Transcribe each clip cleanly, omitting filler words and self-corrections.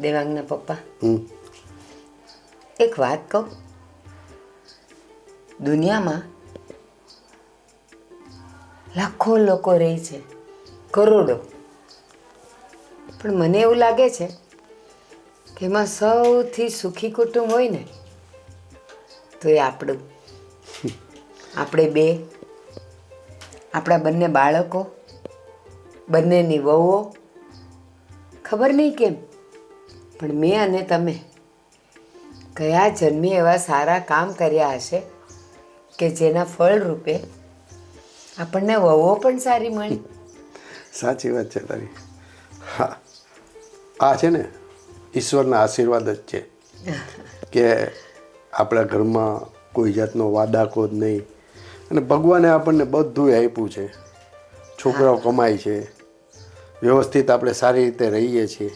દેવાંગના પપ્પા એક વાત કહું, દુનિયામાં લાખો લોકો રહે છે, કરોડો, પણ મને એવું લાગે છે કે એમાં સૌથી સુખી કુટુંબ હોય ને તો એ આપણું. આપણે બે, આપણા બંને બાળકો, બંનેની વહુઓ, ખબર નહીં કેમ પણ મેં અને તમે કયા જન્મે એવા સારા કામ કર્યા હશે કે જેના ફળ રૂપે આપણને વહુઓ પણ સારી મળી. સાચી વાત છે તારી. હા, આ છે ને ઈશ્વરના આશીર્વાદ જ છે કે આપણા ઘરમાં કોઈ જાતનો વાદાખોદ નહીં, અને ભગવાને આપણને બધું આપ્યું છે. છોકરાઓ કમાય છે, વ્યવસ્થિત આપણે સારી રીતે રહીએ છીએ,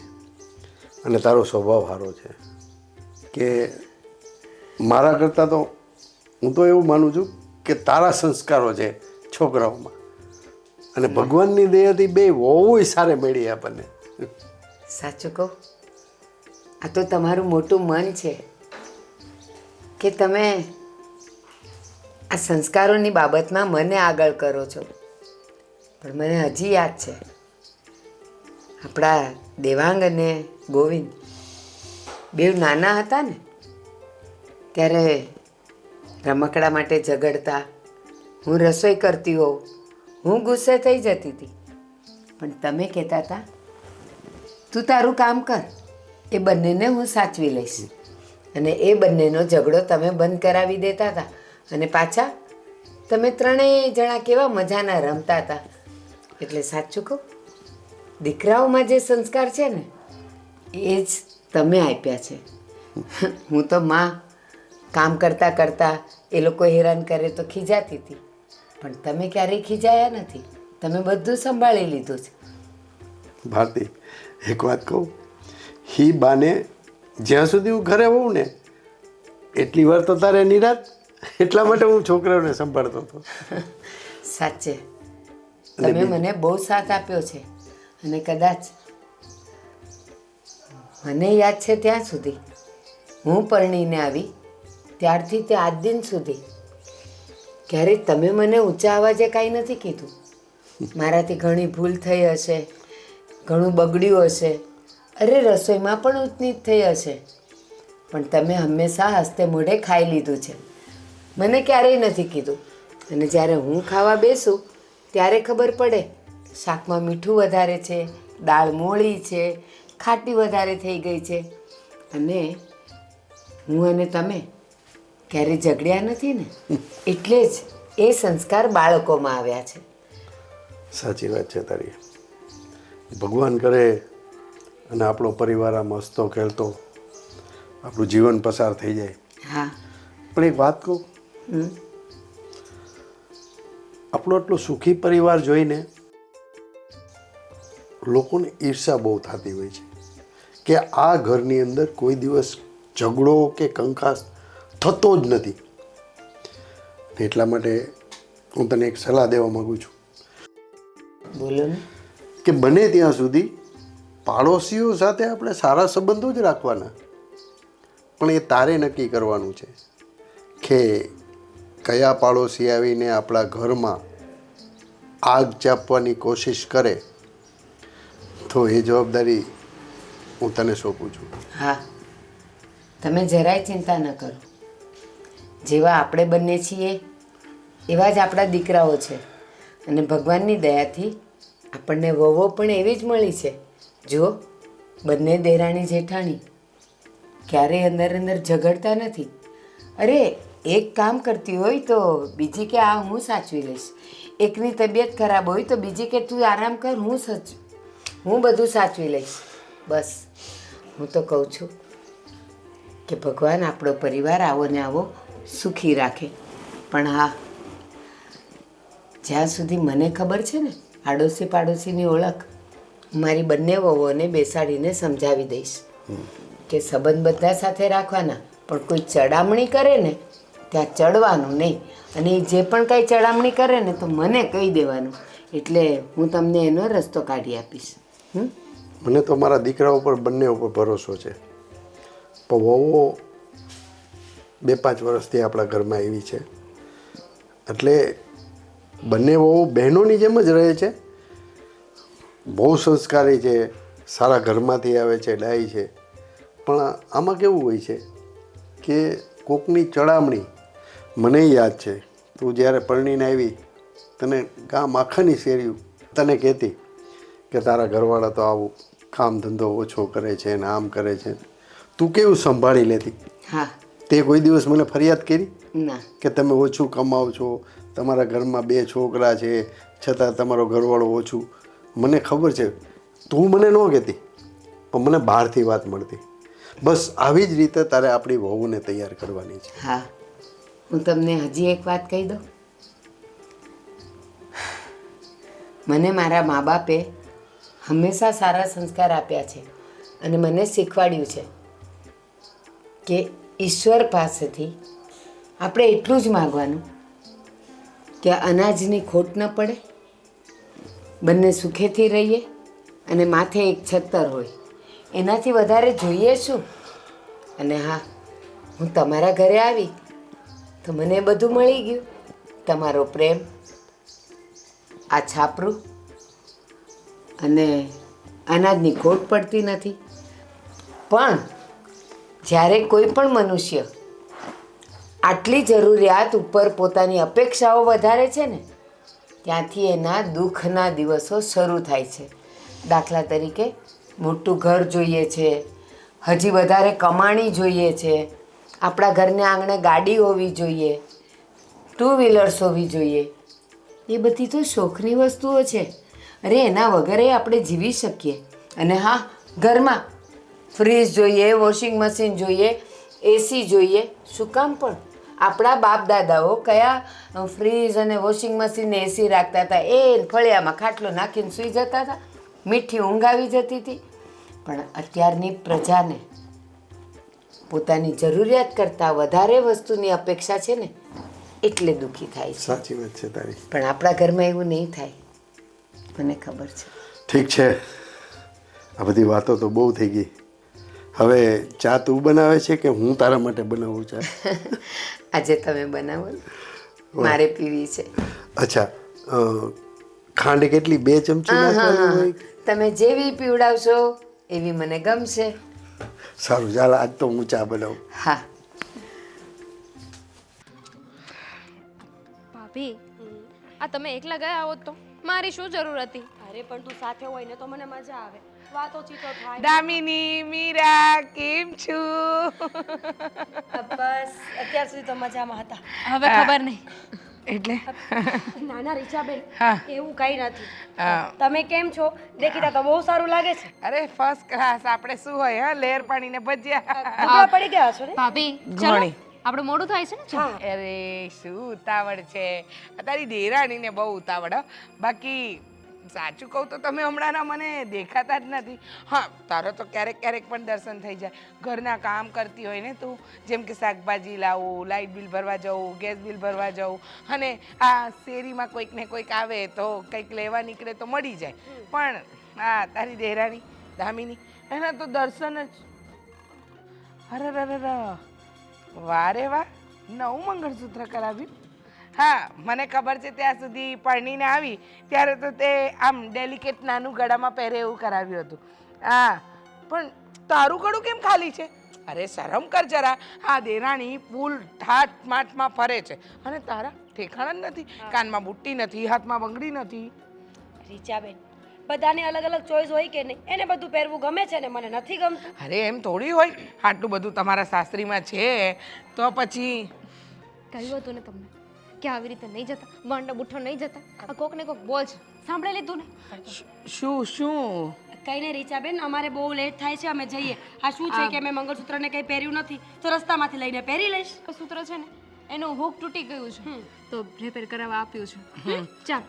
અને તારો સ્વભાવ સારો છે કે મારા કરતાં તો હું તો એવું માનું છું કે તારા સંસ્કારો છે છોકરાઓમાં, અને ભગવાનની દયાથી બે બહુ સારે મળી આપણને. સાચું કહું, આ તો તમારું મોટું મન છે કે તમે આ સંસ્કારોની બાબતમાં મને આગળ કરો છો. પણ મને હજી યાદ છે આપણા દેવાંગ અને ગોવિંદ બેવ નાના હતા ને ત્યારે રમકડા માટે ઝઘડતા. હું રસોઈ કરતી હોઉં, હું ગુસ્સે થઈ જતી હતી, પણ તમે કહેતા હતા તું તારું કામ કર, એ બંનેને હું સાચવી લઈશ. અને એ બંનેનો ઝઘડો તમે બંધ કરાવી દેતા હતા, અને પાછા તમે ત્રણેય જણા કેવા મજાના રમતા હતા. એટલે સાચું કહું, દીકરાઓમાં જે સંસ્કાર છે ને એ જ તમે આપ્યા છે. હું તો માં કામ કરતાં કરતાં એ લોકો હેરાન કરે તો ખીજાતી હતી, પણ તમે ક્યારેય ખીજાયા નથી, તમે બધું સંભાળી લીધું છે. ભારતી, એક વાત કહું, હી બાને જ્યાં સુધી હું ઘરે હોઉં ને એટલી વાર તો તારે નિરાત, એટલા માટે હું છોકરાઓને સંભાળતો હતો. સાચે તમે મને બહુ સાથ આપ્યો છે, અને કદાચ મને યાદ છે ત્યાં સુધી હું પરણીને આવી ત્યારથી તે આજ દિન સુધી ક્યારેય તમે મને ઊંચા અવાજે કાંઈ નથી કીધું. મારાથી ઘણી ભૂલ થઈ હશે, ઘણું બગડ્યું હશે, અરે રસોઈમાં પણ ઊંચનીચ થઈ હશે, પણ તમે હંમેશા હસ્તે મોઢે ખાઈ લીધું છે, મને ક્યારેય નથી કીધું. અને જ્યારે હું ખાવા બેસું ત્યારે ખબર પડે શાકમાં મીઠું વધારે છે, દાળ મોળી છે, ખાટી વધારે થઈ ગઈ છે, અને હું અને તમે ક્યારેય ઝઘડ્યા નથી ને, એટલે જ એ સંસ્કાર બાળકોમાં આવ્યા છે. સાચી વાત છે તારી. ભગવાન કરે અને આપણો પરિવાર આમ હસતો ખેલતો આપણું જીવન પસાર થઈ જાય. હા, પણ એક વાત કહું, આપણો આટલો સુખી પરિવાર જોઈને લોકોને ઈર્ષા બહુ થતી હોય છે કે આ ઘરની અંદર કોઈ દિવસ ઝઘડો કે કંકાસ થતો જ નથી. એટલા માટે હું તને એક સલાહ દેવા માગું છું. બોલો ને. કે બને ત્યાં સુધી પાડોશીઓ સાથે આપણે સારા સંબંધો જ રાખવાના, પણ એ તારે નક્કી કરવાનું છે કે કયા પાડોશી આવીને આપણા ઘરમાં આગ ચાપવાની કોશિશ કરે તો એ જવાબદારી હું તને સોંપું છું. હા, તમે જરાય ચિંતા ન કરો. જેવા આપણે બંને છીએ એવા જ આપણા દીકરાઓ છે, અને ભગવાનની દયાથી આપણને વહુઓ પણ એવી જ મળી છે. જો બંને દેરાણી જેઠાણી ક્યારેય અંદર અંદર ઝઘડતા નથી. અરે એક કામ કરતી હોય તો બીજી કે આ હું સાચવી લઈશ, એકની તબિયત ખરાબ હોય તો બીજી કે તું આરામ કર, હું બધું સાચવી લઈશ. બસ હું તો કહું છું કે ભગવાન આપણો પરિવાર આવો ને આવો સુખી રાખે. પણ હા, જ્યાં સુધી મને ખબર છે ને આડોશી પાડોશીની ઓળખ, મારી બંને વહુઓને બેસાડીને સમજાવી દઈશ કે સંબંધ બધા સાથે રાખવાના, પણ કોઈ ચડામણી કરે ને ત્યાં ચડવાનું નહીં, અને જે પણ કાંઈ ચડામણી કરે ને તો મને કહી દેવાનું, એટલે હું તમને એનો રસ્તો કાઢી આપીશ. મને તો મારા દીકરા ઉપર બંને ઉપર ભરોસો છે, પણ વહુઓ 2-5 વર્ષથી આપણા ઘરમાં આવી છે, એટલે બંને વહુ બહેનોની જેમ જ રહે છે. બહુ સંસ્કારી છે, સારા ઘરમાંથી આવે છે, ડાઈ છે. પણ આમાં કેવું હોય છે કે કોકની ચડામણી, મને યાદ છે તું જ્યારે પરણીને આવી તને ગામ આખાની શેરી તને કહેતી કે તારા ઘરવાળા તો આવું કામ ધંધો ઓછો કરે છે ને આમ કરે છે, તું કેવું સંભાળી લેતી. હા. તે કોઈ દિવસ મને ફરિયાદ કરી ના. કે તમે ઓછું કમાવ છો, તમારા ઘરમાં 2 છોકરા છે છતાં તમારો ઘરવાળો ઓછું? મને ખબર છે તું મને ન કહેતી, પણ મને બહારથી વાત મળતી. બસ આવી જ રીતે તારે આપણી વહુને તૈયાર કરવાની છે. હા, હું તમને હજી એક વાત કહી દઉં. મને મારા મા બાપે હંમેશા સારા સંસ્કાર આપ્યા છે અને મને શીખવાડ્યું છે કે ઈશ્વર પાસેથી આપણે એટલું જ માગવાનું કે અનાજની ખોટ ન પડે, બંને સુખેથી રહીએ અને માથે એક છત્તર હોય. એનાથી વધારે જોઈએ શું? અને હા, હું તમારા ઘરે આવી તો મને બધું મળી ગયું. તમારો પ્રેમ, આ છાપરું, અને અનાજની ખોટ પડતી નથી. પણ જ્યારે કોઈ પણ મનુષ્ય આટલી જરૂરિયાત ઉપર પોતાની અપેક્ષાઓ વધારે છે ને, ત્યાંથી એના દુઃખના દિવસો શરૂ થાય છે. દાખલા તરીકે મોટું ઘર જોઈએ છે, હજી વધારે કમાણી જોઈએ છે, આપણા ઘરને આંગણે ગાડી હોવી જોઈએ, 2 વ્હીલર્સ હોવી જોઈએ. એ બધી તો શોખની વસ્તુઓ છે. અરે એના વગર આપણે જીવી શકીએ. અને હા, ઘરમાં ફ્રીજ જોઈએ, વોશિંગ મશીન જોઈએ, એસી જોઈએ. શું કામ? પણ આપણા બાપ દાદાઓ કયા ફ્રીજ અને વોશિંગ મશીન ને એસી રાખતા હતા? એ ફળિયામાં ખાટલો નાખીને સૂઈ જતા હતા, મીઠી ઊંઘ આવી જતી હતી. પણ અત્યારની પ્રજાને પોતાની જરૂરિયાત કરતાં વધારે વસ્તુની અપેક્ષા છે ને, એટલે દુઃખી થાય છે. સાચી વાત છે તારી. પણ આપણા ઘરમાં એવું નહીં થાય, મને ખબર છે. ઠીક છે, આ બધી વાતો તો બહુ થઈ ગઈ. હવે ચા તું બનાવે છે કે હું તારા માટે બનાવું ચા? આજે તમે બનાવો ને, મારે પીવી છે. અચ્છા, ખાંડ કેટલી? 2 ચમચી નાખવાની હોય? તમે જેવી પીવડાવશો એવી મને ગમશે. સારું, ચાલ આજ તો હું ચા બનાવું. હા. ભાભી, આ તમે એકલા ગયા હોત તો મારી શું જરૂર હતી? અરે પણ તું સાથે હોય ને તો મને મજા આવે, વાતો ચીતો થાય. દામિની, મીરા, કેમ છું? બસ અત્યાર સુધી તો મજામાં હતા. હવે ખબર નહીં. એટલે નાના રીચાબેન, હા. એવું કઈ નથી. હા. તમે કેમ છો? દેખીતા તો બહુ સારું લાગે છે. અરે ફર્સ્ટ ક્લાસ. આપણે શું હોય, હા, લેર પાણી ને ભજીયા. દુબળા પડી ગયા છો ને? ભાભી, ચલો, ઘણી. આપણે મોડું થાય છે ને. ચાલો. અરે શું ઉતાવળ છે તારી દેરાણીને, બહુ ઉતાવળ હો. બાકી સાચું કહું તો તમે હમણાંના મને દેખાતા જ નથી. હા, તારો તો ક્યારેક ક્યારેક પણ દર્શન થઈ જાય. ઘરના કામ કરતી હોય ને તું, જેમ કે શાકભાજી લાવું, લાઇટ બિલ ભરવા જવું, ગેસ બિલ ભરવા જવું, અને આ શેરીમાં કોઈક ને કોઈક આવે તો કંઈક લેવા નીકળે તો મળી જાય. પણ હા, તારી દેરાણી દામિની, એના તો દર્શન જ. અરે વારે વાહ, નવું મંગળસૂત્ર કરાવ્યું. હા, મને ખબર છે ત્યાં સુધી પરણીને આવી ત્યારે તો તે આમ ડેલિકેટ નાનું ગળામાં પહેરે એવું કરાવ્યું હતું. હા, પણ તારું ગળું કેમ ખાલી છે? અરે શરમ કર જરા. આ દેરાણી ફૂલ ઠાઠ માઠમાં ફરે છે અને તારા ઠેકાણા જ નથી. કાનમાં બુટ્ટી નથી, હાથમાં બંગડી નથી. રીચાબેન, બધાને અલગ અલગ ચોઈસ હોય કે નહીં? એને બધું પહેરવું ગમે છે ને મને નથી ગમતું. અરે એમ થોડી હોય, આટલું બધું તમારા સાસરીમાં છે તો પછી. કહ્યું હતું ને તમને કે આવી રીતે નહીં જતા, વંડ બુઠ્ઠો નહીં જતા. આ કોક ને કોક બોલ છે, સાંભળી લીધું ને? શું? કઈ નહીં રીચાબેન, અમારે બહુ લેટ થાય છે, અમે જઈએ. આ શું છે કે મેં મંગળસૂત્રને કંઈ પહેર્યું નથી, તો રસ્તામાંથી લઈને પહેરી લઈશ. સૂત્ર છે ને એનું હુક તૂટી ગયું છે, તો રિપેર કરાવવા આપ્યું છે. ચાલ.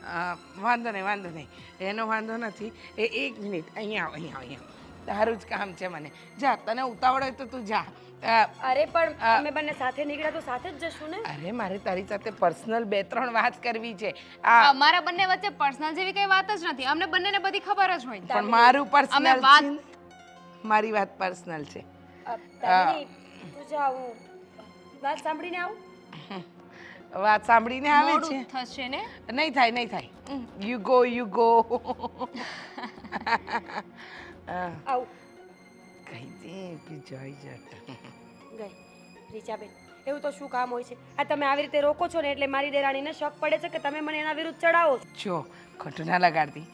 વાંધો નહીં. એનો વાંધો નથી. 1 મિનિટ, અહીંયા આવ. તારું જ કામ છે મને. જા, તને ઉતાવળ હોય તો તું જા. અરે પણ અમે બંને સાથે નીકળ્યા તો સાથે જ જશું ને. અરે મારે તારી સાથે પર્સનલ 2-3 વાત કરવી છે. અમારા બંને વચ્ચે પર્સનલ જેવી કઈ વાત જ નથી. અમને બંનેને બધી ખબર જ હોય. પણ મારું પર્સનલ અમે વાત- મારી વાત પર્સનલ છે. દામિની, તું જા, હું વાત સાંભળીને આવું. વાત સાંભળીને આવે છે. મોડું થશે ને. નહીં થાય, નહીં થાય. યુ ગો આવું કહી દે તું જઈ જટ. ગઈ રીચાબેન, એવું તો શું કામ હોય છે? આ તમે આવી રીતે રોકો છો ને એટલે મારી દેરાણીને શક પડે છે કે તમે મને એના વિરુદ્ધ ચડાવો છો. જો ખોટું ના લગાડતી.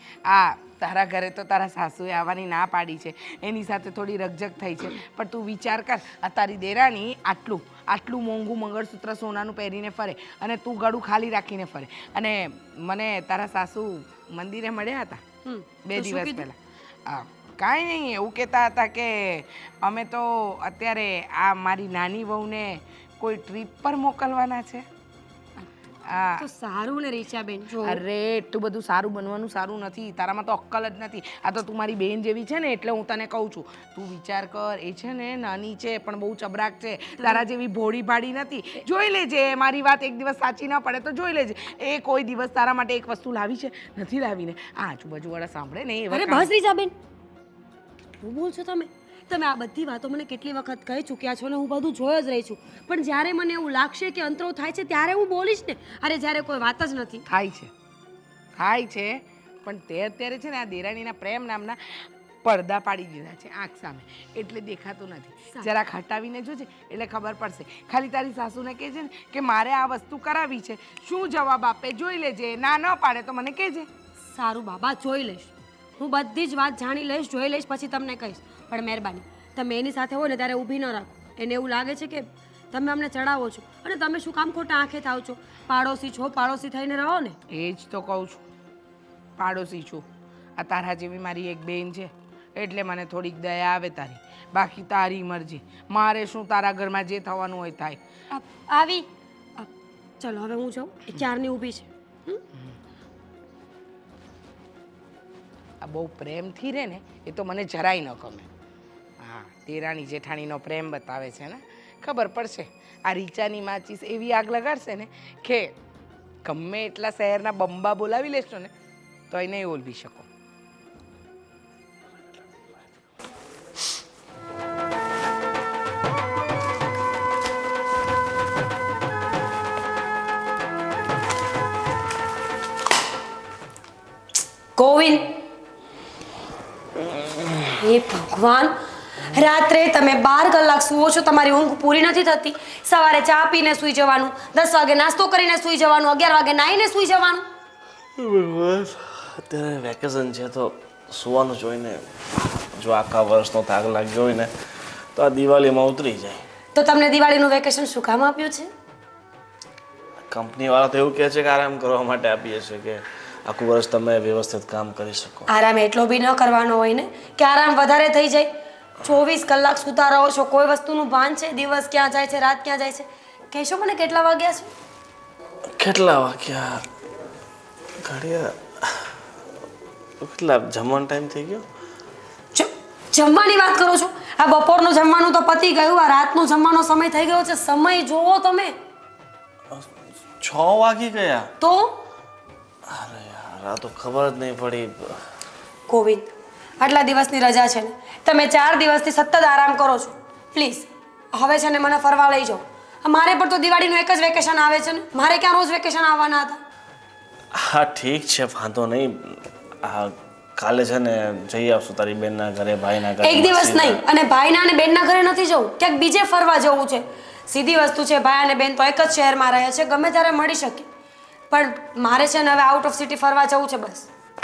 તારા ઘરે તો તારા સાસુએ આવવાની ના પાડી છે, એની સાથે થોડી રકઝક થઈ છે. પણ તું વિચાર કર, આ તારી દેરાણી આટલું મોંઘું મંગળસૂત્ર સોનાનું પહેરીને ફરે અને તું ગળું ખાલી રાખીને ફરે. અને મને તારા સાસુ મંદિરે મળ્યા હતા 2 દિવસ પહેલા. કાંઈ નહીં, એવું કહેતા હતા કે અમે તો અત્યારે આ મારી નાની વહુને કોઈ ટ્રીપ પર મોકલવાના છે. તો સારું ને રીચાબેન. જો અરે એટલું બધું સારું બનવાનું સારું નથી, તારામાં તો અક્કલ જ નથી. આ તો તું મારી બેન જેવી છે ને એટલે હું તને કહું છું. તું વિચાર કર, એ છે ને નાની છે પણ બહુ ચબરાક છે, તારા જેવી ભોળી ભાડી નથી. જોઈ લેજે, મારી વાત એક દિવસ સાચી ના પડે તો જોઈ લેજે. એ કોઈ દિવસ તારા માટે એક વસ્તુ લાવી છે? નથી લાવીને. આ આજુબાજુવાળા સાંભળે ને એવા અરે બસ રીચાબેન, શું બોલ છો તમે? તમે આ બધી વાતો મને કેટલી વખત કહી ચૂક્યા છો ને હું બધું જોઈ જ રહી છું. પણ જ્યારે મને એવું લાગશે કે અંતરો થાય છે ત્યારે હું બોલીશ ને. અરે જ્યારે કોઈ વાત જ નથી. થાય છે પણ તે અત્યારે છે ને આ દેરાણીના પ્રેમ નામના પડદા પાડી દીધા છે આંખ સામે, એટલે દેખાતું નથી. જરાક હટાવીને જોજે એટલે ખબર પડશે. ખાલી તારી સાસુને કહેજે ને કે મારે આ વસ્તુ કરાવી છે, શું જવાબ આપે જોઈ લેજે. ના ન પાડે તો મને કહેજે. સારું બાબા, જોઈ લઈશ. હું બધી જ વાત જાણી લઈશ, જોઈ લઈશ, પછી તમને કહીશ. પણ મહેરબાની તમે એની સાથે હોય ને ત્યારે ઊભી ન રાખો. એને એવું લાગે છે કે તમે અમને ચડાવો છો અને તમે શું કામ ખોટા આંખે થાવ છો? પાડોશી છો, પાડોશી થઈને રહો ને. એ જ તો કહું છું, પાડોશી છું. આ તારા જેવી મારી એક બેન છે એટલે મને થોડીક દયા આવે તારી. બાકી તારી મરજી, મારે શું, તારા ઘરમાં જે થવાનું હોય થાય. આવી ચલો હવે હું જાઉં, એ ક્યારની ઊભી છે. આ બહુ પ્રેમથી રહે ને એ તો મને જરાય ન ગમે. હા, દેરાણી જેઠાણીનો પ્રેમ બતાવે છે ને, ખબર પડશે. આ રીચાની માચીસ એવી આગ લગાડશે ને કે ગમે એટલા શહેરના બંબા બોલાવી લેશો ને તો એ નહીં ઓલવી શકો. ગોવિંદ, હે ભગવાન, રાત્રે તમે 12 કલાક સૂવો છો, તમારી ઊંઘ પૂરી નથી થતી. સવારે ચા પીને સૂઈ જવાનું, 10 વાગે નાસ્તો કરીને સૂઈ જવાનું, 11 વાગે નાહીને સૂઈ જવાનું. બસ અત્યારે વેકેશન છે તો સુવાનું જોઈને જો આખા વર્ષનો થાક લાગ્યો હોય ને તો આ દિવાળીમાં ઉતરી જાય. તો તમને દિવાળીનું વેકેશન શું કામ આપ્યું છે? કંપનીવાળા તો એવું કહે છે કે આરામ કરવા માટે આપીએ છીએ કે આખું વર્ષ તમે વ્યવસ્થિત કામ કરી શકો. આરામ એટલો બી ન કરવાનો હોય ને કે આરામ વધારે થઈ જાય. 24 કલાક સૂતા રહો છો, કોઈ વસ્તુનું ભાન છે? દિવસ ક્યાં જાય છે, રાત ક્યાં જાય છે? કહેશો મને કેટલા વાગ્યા છે? કેટલા વાગ્યા? ઘડિયા કેટલા? જમવાનો ટાઈમ થઈ ગયો? જમવાની વાત કરો છો? આ બપોરનું જમવાનું તો પતી ગયું, આ રાતનું જમવાનો સમય થઈ ગયો છે. સમય જોવો તમે. 6 વાગી ગયા. તો અરે યાર, આ તો ખબર જ નહીં પડી. ગોવિંદ, આટલા દિવસની રજા છે ને, તમે 4 દિવસથી સતત આરામ કરો છો. પ્લીઝ હવે છે ને મને ફરવા લઈ જાઓ. મારે પણ તો દિવાળીનું એક જ વેકેશન આવે છે ને, મારે ક્યાં રોજ વેકેશન આવવાના હતા? હા ઠીક છે, વાંધો નહીં. કાલે છે ને જઈ આવશું તારી બેનના ઘરે, ભાઈના ઘરે. એક દિવસ નહીં, અને ભાઈના અને બેનના ઘરે નથી જવું, ક્યાંક બીજે ફરવા જવું છે. સીધી વસ્તુ છે, ભાઈ અને બેન તો એક જ શહેરમાં રહે છે, ગમે ત્યારે મળી શકે. પણ મારે છે ને હવે આઉટ ઓફ સિટી ફરવા જવું છે બસ.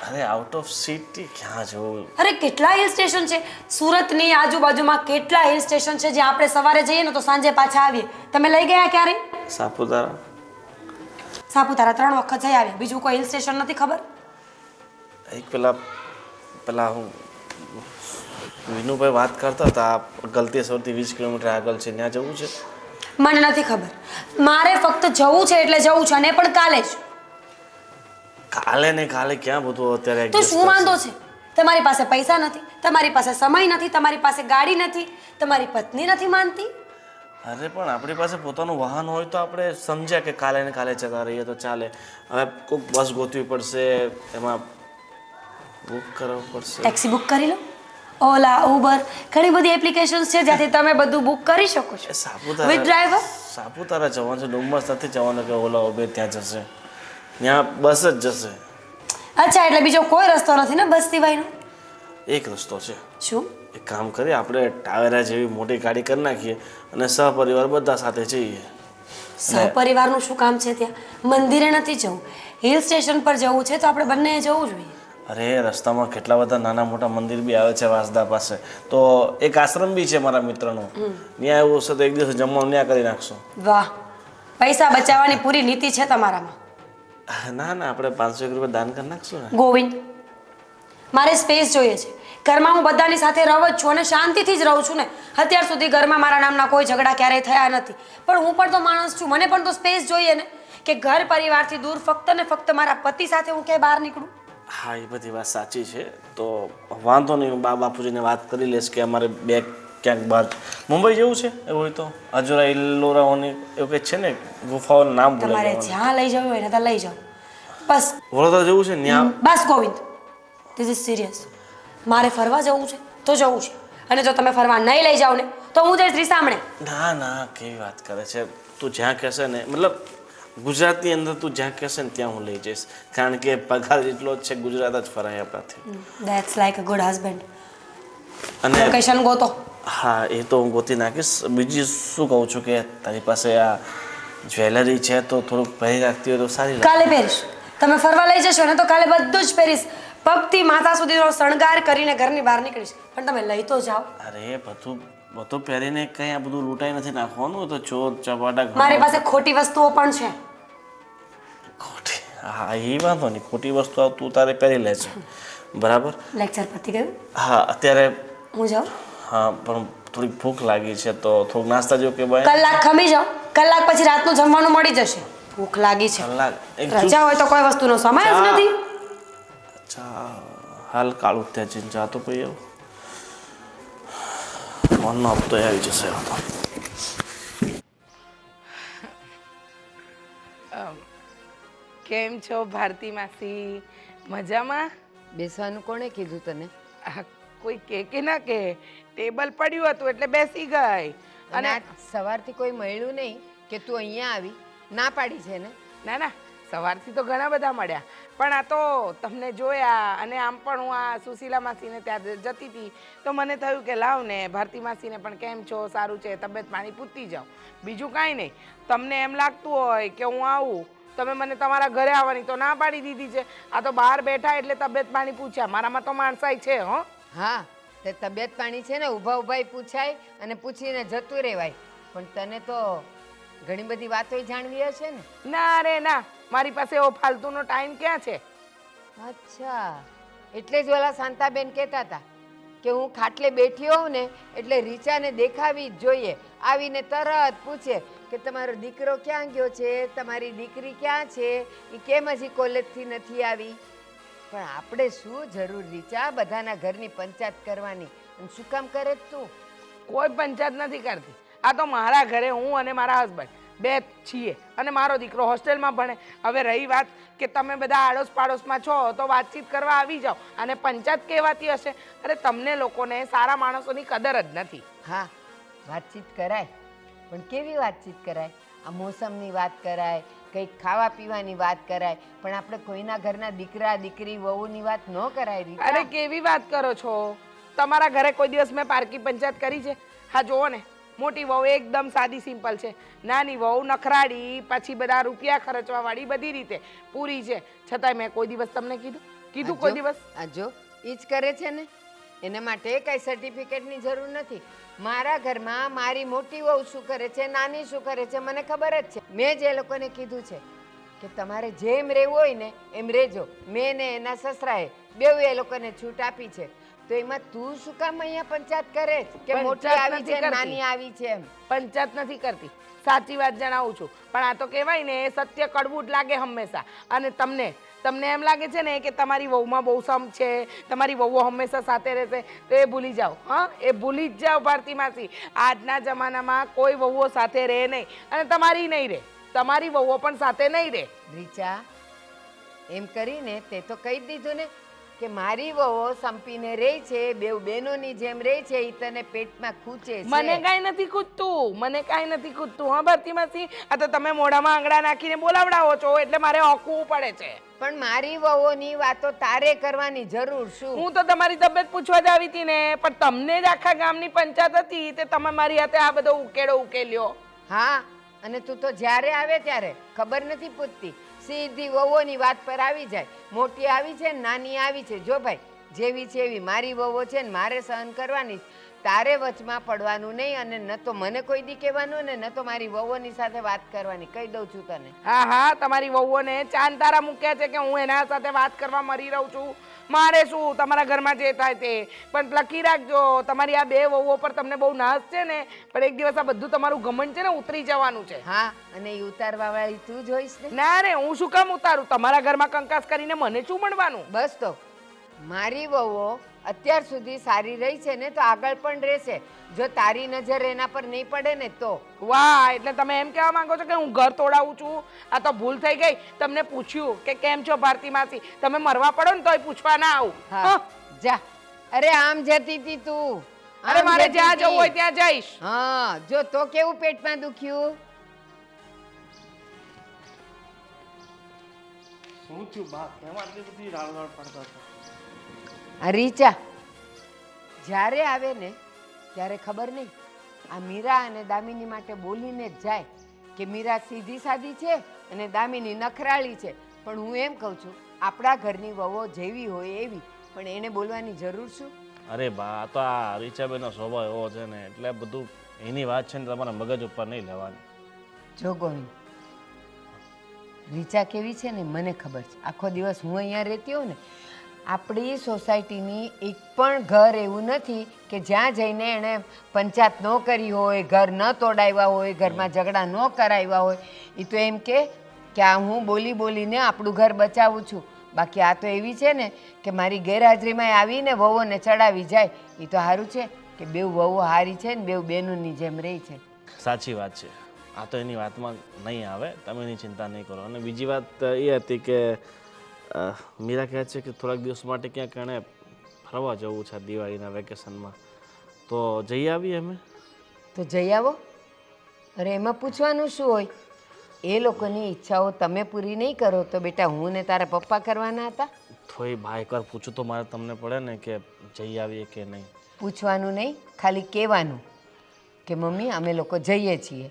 અરે આઉટ ઓફ સિટી ક્યાં જવું? અરે કેટલા હિલ સ્ટેશન છે સુરતની આજુબાજુમાં, કેટલા હિલ સ્ટેશન છે જ્યાં આપણે સવારે જઈએ ને તો સાંજે પાછા આવીએ. તમે લઈ ગયા ક્યારે? સાપુતારા. સાપુતારા 3 વખત જઈ આવ્યા, બીજું કોઈ હિલ સ્ટેશન નથી ખબર? એક પેલા હું વિનુભાઈ વાત કરતા હતા, ગલતેશ્વરથી 20 કિલોમીટર આગળ છે, ત્યાં જવું છે. મને નથી ખબર, મારે ફક્ત જવું છે એટલે જવું છે, અને પણ કાલે જ. કાલે ને કાલે ક્યાં બધું અત્યારે તો શું વાંધો છે? તમારી પાસે પૈસા નથી, તમારી પાસે સમય નથી, તમારી પાસે ગાડી નથી, તમારી પત્ની નથી માનતી. અરે પણ આપણી પાસે પોતાનું વાહન હોય તો આપણે સમજ્યા કે કાલે ને કાલે જતા રહીએ તો ચાલે. હવે કોઈક બસ ગોતવી પડશે, એમાં બુક કરવું પડશે. ટેક્સી બુક કરી લો, ઓલા ઉબર, ઘણી બધી એપ્લિકેશન્સ છે જ્યાંથી તમે બધું બુક કરી શકો છો. With driver. સાપુતારા જવાનું છે, ડુમસ નથી જવાનું કે ઓલા ઉબેર ત્યાં જશે, ત્યાં બસ જ જશે. અચ્છા, એટલે બીજો કોઈ રસ્તો નથી ને બસ સિવાયનો? એક રસ્તો છે. શું? એક કામ કરીએ, આપણે ટાવેરા જેવી મોટી ગાડી કરી નાખીએ અને સહપરિવાર બધા સાથે જઈએ. સહપરિવારનું શું કામ છે ત્યાં? મંદિરે નથી જવું, હિલ સ્ટેશન પર જવું છે તો આપણે બંને જવું જોઈએ. અરે રસ્તામાં કેટલા બધા નાના મોટા મંદિર બી આવે છે વાસદા પાસે, તો એક આશ્રમ બી છે મારા મિત્રનો, ત્યાં એવું હશે તો એક દિવસ જમવાનું ત્યાં કરી નાખશું. વાહ, પૈસા બચાવવાની પૂરી નીતિ છે તમારામાં. ના ના, આપણે 500 રૂપિયા દાન કરી નાખશું ને. ગોવિંદ, મારે સ્પેસ જોઈએ છે. ઘરમાં હું બધાની સાથે રહું જ છું અને શાંતિથી જ રહું છું ને. અત્યાર સુધી ઘરમાં મારા નામના કોઈ ઝઘડા ક્યારેય થયા નથી, પણ હું પણ તો માણસ છું, મને પણ તો સ્પેસ જોઈએ ને, કે ઘર પરિવારથી દૂર ફક્ત ને ફક્ત મારા પતિ સાથે હું ક્યાંય બહાર નીકળું. હા, એ બધી વાત સાચી છે, તો વાંધો નહીં, હું બાપુજીને વાત કરી લઈશ કે અમારે બે ક્યાંક બહાર મુંબઈ જવું છે. એવું હોય તો અજોરા ઇલ્લોરાઓની એવું કંઈક છે ને ગુફાઓનું નામ તમારે ભૂલાઈ જ્યાં લઈ જવું હોય ને ત્યાં લઈ જાઓ. બસ વડોદરા જવું છે ત્યાં. બસ ગોવિંદ, ધીસ ઇઝ સિરિયસ. મારે ફરવા જવું છે તો જવું છે, અને જો તમે ફરવા નહીં લઈ જાઓ ને તો હું જઈશ રીસામણે. ના ના, કેવી વાત કરે છે તું. જ્યાં કહેશે ને, મતલબ ગુજરાતની અંદર તું જ્યાં કહેશે ને ત્યાં હું લઈ જઈશ, કારણ કે પગાર એટલો જ છે, ગુજરાત જ ફરાય આપણાથી. That's like a good husband. અને લોકેશન ગોતો. હા, એ તો હું ગોતી નાખીશ. બીજી શું કહું છું કે તારી પાસે આ જ્વેલરી છે તો થોડુંક પહેરી રાખતી હોય તો સારી લાગે. કાલે પહેરીશ. તમે ફરવા લઈ જશો ને તો કાલે બધું જ પહેરીશ, પગથી માથા સુધીનો શણગાર કરીને ઘરની બહાર નીકળીશ. પણ તમે લઈ તો જાઓ. અરે બધું પહેરીને કંઈ આ બધું લૂંટાઈ નથી નાખવાનું, તો ચોર ચપાટા મારી પાસે ખોટી વસ્તુઓ પણ છે. ખોટી? હા, એ વાંધો નહીં, ખોટી વસ્તુ તું તારે પહેરી લેજે, બરાબર. લેક્ચર પતી ગયું? હા, અત્યારે હું જાઉં? હા, પણ થોડીક ભૂખ લાગી છે તો થોડુંક નાસ્તા જેવું કે ભાઈ. કલાક ખમી જાઓ, કલાક પછી રાતનું જમવાનું મળી જશે. ભૂખ લાગી છે. કલાક એક રજા હોય તો કોઈ વસ્તુનો સમય જ નથી. અચ્છા, હાલ કાળું ત્યાં જઈને જાતો પછી આવું મનનો હપ્તો આવી જશે. કેમ છો ભારતી માસી? મજામાં? બેસવાનું કોણે કીધું તને? કોઈ કે ના કે ટેબલ પડ્યું હતું એટલે બેસી ગઈ. અને આજ સવારથી કોઈ મળ્યું નહીં કે તું અહીંયા આવી? ના પાડી છે ને? ના ના, સવારથી તો ઘણા બધા મળ્યા, પણ આ તો તમને જોયા અને આમ પણ હું આ સુશીલા માસીને ત્યાં જતી હતી તો મને થયું કે લાવ ને ભારતી માસીને પણ કેમ છો, સારું છે, તબિયત પાણી પૂછતી જાઉં. બીજું કાંઈ નહીં. તમને એમ લાગતું હોય કે હું આવું, તમે મને તમારા ઘરે આવવાની તો ના પાડી દીધી છે. આ તો બહાર બેઠા એટલે તબિયત પાણી પૂછ્યા. મારામાં તો માણસાઈ છે. હો હા, તે તબિયત પાણી છે ને ઊભા ઊભા પૂછાય અને પૂછીને જતું રહેવાય, પણ તને તો ઘણી બધી વાતો જાણવી હશે ને? ના રે ના, મારી પાસે એવો ફાલતુનો ટાઈમ ક્યાં છે? અચ્છા, એટલે જ ઓલા શાંતાબેન કહેતા હતા કે હું ખાટલે બેઠી હોઉં ને એટલે રીચાને દેખાવી જ જોઈએ. આવીને તરત પૂછે કે તમારો દીકરો ક્યાં ગયો છે, તમારી દીકરી ક્યાં છે, એ કેમ હજી કોલેજથી નથી આવી. પણ આપણે શું જરૂર રીચા બધાના ઘરની પંચાયત કરવાની? અને શું કામ કરે તું? કોઈ પંચાયત નથી કરતી. આ તો મારા ઘરે હું અને મારા હસબન્ડ બે છીએ અને મારો દીકરો હોસ્ટેલમાં ભણે. હવે રહી વાત કે તમે બધા આડોશ પાડોશમાં છો તો વાતચીત કરવા આવી જાઓ, અને પંચાયત કહેવાતી હશે? અરે તમને લોકોને સારા માણસોની કદર જ નથી. હા, વાતચીત કરાય, પણ કેવી વાતચીત કરાય? આ મોસમની વાત કરાય, કંઈક ખાવા પીવાની વાત કરાય, પણ આપણે કોઈના ઘરના દીકરા દીકરી વહુની વાત ન કરાય. રીતા, અરે કેવી વાત કરો છો? તમારા ઘરે કોઈ દિવસ મેં પારકી પંચાયત કરી છે? હા જુઓ ને, મોટી વહુ એકદમ સાદી સિમ્પલ છે, નાની વહુ નખરાડી, પછી બધા રૂપિયા ખર્ચવા વાળી, બધી રીતે પૂરી છે. છતાંય મેં કોઈ દિવસ તમને કીધું કોઈ દિવસ? આ જો ઈ જ કરે છે ને, એના માટે કઈ સર્ટિફિકેટની જરૂર નથી. મારા ઘરમાં મારી મોટી વહુ શું કરે છે, નાની શું કરે છે, મને ખબર જ છે. મેં જ એ લોકોને કીધું છે કે તમારે જેમ રહેવું હોય ને એમ રહેજો. મેં ને એના સસરાએ બેઉ એ લોકોને છૂટ આપી છે, તો એમાં તું શું કામ અહીંયા પંચાયત કરે કે મોટી આવી છે નાની આવી છે એમ? પંચાયત નથી કરતી, સાચી વાત જણાવું છું. પણ આ તો કહેવાય ને, સત્ય કડવું જ લાગે હંમેશા. અને તમને તમને એમ લાગે છે ને કે તમારી વહુમાં બહુ સમ છે, તમારી વહુઓ હંમેશા સાથે રહેશે, તો એ ભૂલી જાઓ. હા, એ ભૂલી જ જાઓ ભારતી માસી. આજના જમાનામાં કોઈ વહુઓ સાથે રહે નહીં અને તમારી નહીં રહે, તમારી વહુઓ પણ સાથે નહીં રહે. રીચા, એમ કરીને તે તો કહી જ દીધું ને કે મારી વહુ સંપીને રહે છે, બેવ બહેનોની જેમ રહે છે, ઈ તને પેટમાં ખૂંચે છે. મને કાંઈ નથી ખૂટતું, મને કાંઈ નથી ખૂટતું. હા ભારતી માસી, આ તો તમે મોઢામાં આંગળા નાખીને બોલાવડાવો છો એટલે મારે ઓકવું પડે છે. પણ મારી વહુની વાતો તારે કરવાની જરૂર શું? હું તો તમારી તબિયત પૂછવા જ આવી હતી ને, પણ તમને જ આખા ગામની પંચાયત હતી તે તમે મારી હાથે આ બધો ઉકેડો ઉકેલ્યો. હા, અને તું તો જ્યારે આવે ત્યારે ખબર નથી પૂછતી, સીધી વહુઓની વાત પર આવી જાય. મોટી આવી છે ને નાની આવી છે, જો ભાઈ જેવી છે એવી મારી વહુઓ છે ને મારે સહન કરવાની. તારે વચમાં પડવાનું નહીં, અને ન તો મને કોઈ દી કહેવાનું ને ન તો મારી વહુઓની સાથે વાત કરવાની. કહી દઉં છું તને. હા હા, તમારી વહુઓને ચાંદ તારા મૂક્યા છે કે હું એના સાથે વાત કરવા મરી રહું છું. મારે શું, તમારા ઘરમાં જે થાય તે. પણ લખી રાખજો, તમારી આ બે વહુઓ પર તમને બહુ નાશ છે ને, પણ એક દિવસ આ બધું તમારું ઘમંડ છે ને ઉતરી જવાનું છે. હા, અને એ ઉતારવા વાળી તું જોઈશ ને. ના રે, હું શું કામ ઉતારું? તમારા ઘરમાં કંકાસ કરીને મને શું મળવાનું? બસ તો મારી વહુઓ અત્યાર સુધી સારી રહી છે ને, તો આગળ પણ રહેશે, જો તારી નજર એના પર નહીં પડે ને તો. વાહ, એટલે તમે એમ કહેવા માંગો છો કે હું ઘર તોડાવું છું? આ તો ભૂલ થઈ ગઈ. તમને પૂછ્યું કે કેમ છો ભારતી માસી, તમે મરવા પડો ને તોય પૂછવા ના આવું. હા, જા. અરે આમ જતી હતી તું. અરે આમ મારે જતી જ્યાં જવું હતી. હોય ત્યાં જઈશ. હા, જો તો કેવું પેટમાં દુખ્યું. શું થયું બા? કેમ આટલી બધી રાડ પડતા હતા? આ રીચા જ્યારે આવે ને ત્યારે ખબર નહીં, આ મીરા અને દામિની માટે બોલીને જ જાય કે મીરા સીધી સાદી છે અને દામિની નખરાળી છે. પણ હું એમ કહું છું, આપણા ઘરની વહુઓ જેવી હોય એવી, પણ એને બોલવાની જરૂર શું? અરે બા, આ તો આ રીચાબેનનો સ્વભાવ એવો છે ને, એટલે બધું એની વાત છે ને તમારા મગજ ઉપર નહીં લેવાની. જો ગોવિંદ, રીચા કેવી છે ને મને ખબર છે. આખો દિવસ હું અહીંયા રહેતી હોઉં ને, આપણી સોસાયટીની એક પણ ઘર એવું નથી કે જ્યાં જઈને એણે પંચાયત ન કરી હોય, ઘર ન તોડાવ્યા હોય, ઘરમાં ઝઘડા ન કરાવ્યા હોય. એ તો એમ કે આ હું બોલી બોલીને આપણું ઘર બચાવું છું. બાકી આ તો એવી છે ને કે મારી ગેરહાજરીમાં આવીને વહુઓને ચડાવી જાય. એ તો સારું છે કે બેવ વહુઓ હારી છે ને બેવ બહેનોની જેમ રહી છે. સાચી વાત છે, આ તો એની વાતમાં નહીં આવે, તમે એની ચિંતા નહીં કરો. અને બીજી વાત એ હતી કે મીરા કહે છે કે થોડાક દિવસ માટે ક્યાંક એણે ફરવા જવું છે દિવાળીના વેકેશનમાં, તો જઈ આવીએ અમે. તો જઈ આવો. અરે એમાં પૂછવાનું શું હોય? એ લોકોની ઈચ્છાઓ તમે પૂરી નહીં કરો તો બેટા હું ને તારા પપ્પા કરવાના હતા? તો એ ભાઈ એકવાર પૂછું તો મારે તમને પડે ને કે જઈ આવીએ કે નહીં. પૂછવાનું નહીં, ખાલી કહેવાનું કે મમ્મી અમે લોકો જઈએ છીએ,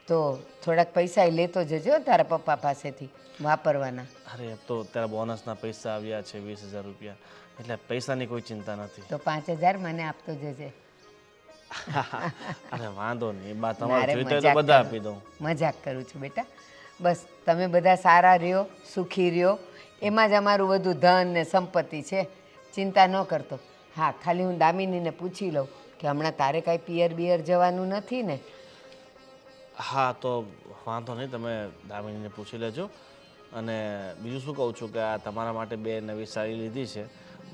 તો થોડાક પૈસા એ લેતો જજો તારા પપ્પા પાસેથી વાપરવાના. અરે તો અત્યારે બોનસના પૈસા આવ્યા છે 20,000 રૂપિયા, એટલે પૈસાની કોઈ ચિંતા નથી. તો 5,000 મને આપતો જજે. અરે વાંધો નહીં બા, તમારે જોઈતો હોય તો બધા આપી દઉં. મજાક કરું છું બેટા. બસ તમે બધા સારા રહ્યો, સુખી રહ્યો, એમાં જ અમારું બધું ધન ને સંપત્તિ છે. ચિંતા ન કરતો. હા, ખાલી હું દામિનીને પૂછી લઉં કે હમણાં તારે કાંઈ પિયર બિયર જવાનું નથી ને? હા, તો વાંધો નહીં, તમે દામિનીને પૂછી લેજો. અને બીજું શું કહું છું કે આ તમારા માટે 2 નવી સાડી લીધી છે,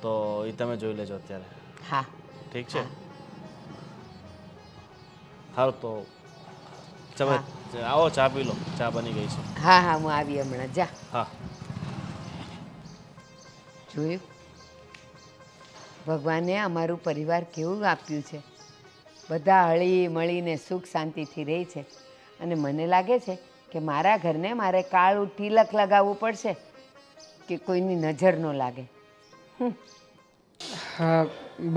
તો એ તમે જોઈ લેજો અત્યારે. હા, ઠીક છે. સારું, તો તમે આવો, ચા પી લો, ચા બની ગઈ છે. હા હા, હું આવી હમણાં. જા. હા, જોયું ભગવાને અમારું પરિવાર કેવું આપ્યું છે. બધા હળી મળીને સુખ શાંતિથી રહે છે. અને મને લાગે છે કે મારા ઘરને મારે કાળું તિલક લગાવવું પડશે કે કોઈની નજર ન લાગે. હા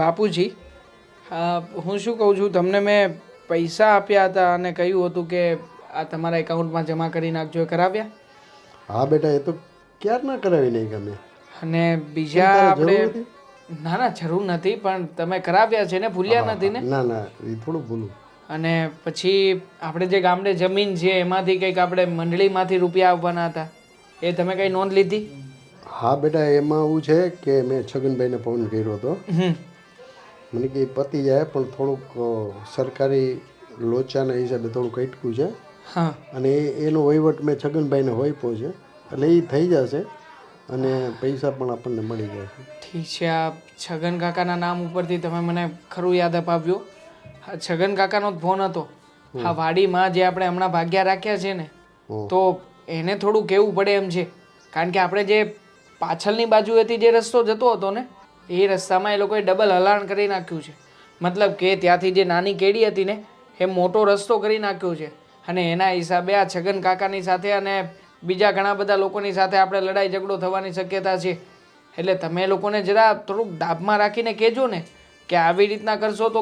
બાપુજી, હું શું કહું છું, તમને મેં પૈસા આપ્યા હતા અને કહ્યું હતું કે આ તમારા એકાઉન્ટમાં જમા કરી નાખજો, એ કરાવ્યા? હા બેટા, એ તો ક્યારના કરાવી નહીં ગમે. અને બીજા આપણે ના ના જરૂર નથી, પણ તમે કરાવ્યા છે ને, ભૂલ્યા નથી ને? ના ના, એ થોડું ભૂલું. અને પછી આપણે જે ગામડે જમીન છે એમાંથી કંઈક આપણે મંડળીમાંથી રૂપિયા આપવાના હતા, એ તમે કંઈ નોંધ લીધી? હા બેટા, એમાં એવું છે કે મેં છગનભાઈને ફોન કર્યો હતો. મને કે પતી જાય, પણ થોડુંક સરકારી લોચાના હિસાબે થોડુંક અટકું છે. હા. અને એનો વહીવટ મેં છગનભાઈને હોઈપો છે, એટલે એ થઈ જશે. અને પૈસા પણ આપણને મળી જાય છે. ઠીક છે, આ છગન કાકાના નામ ઉપરથી તમે મને ખરું યાદ અપાવ્યું. આ છગન કાકાનો જ ફોન હતો. આ વાડીમાં જે આપણે હમણાં ભાગ્યા રાખ્યા છે ને, તો એને થોડું કહેવું પડે એમ છે. કારણ કે આપણે જે પાછળની બાજુએથી જે રસ્તો જતો હતો ને, એ રસ્તામાં એ લોકોએ ડબલ હલાણ કરી નાખ્યું છે. મતલબ કે ત્યાંથી જે નાની કેડી હતી ને, એ મોટો રસ્તો કરી નાખ્યો છે. અને એના હિસાબે આ છગન કાકાની સાથે અને બીજા ઘણા બધા લોકોની સાથે આપણે લડાઈ ઝઘડો થવાની શક્યતા છે. એટલે તમે લોકોને જરા થોડુંક દાબમાં રાખીને કહેજો ને કે આવી રીતના કરશો તો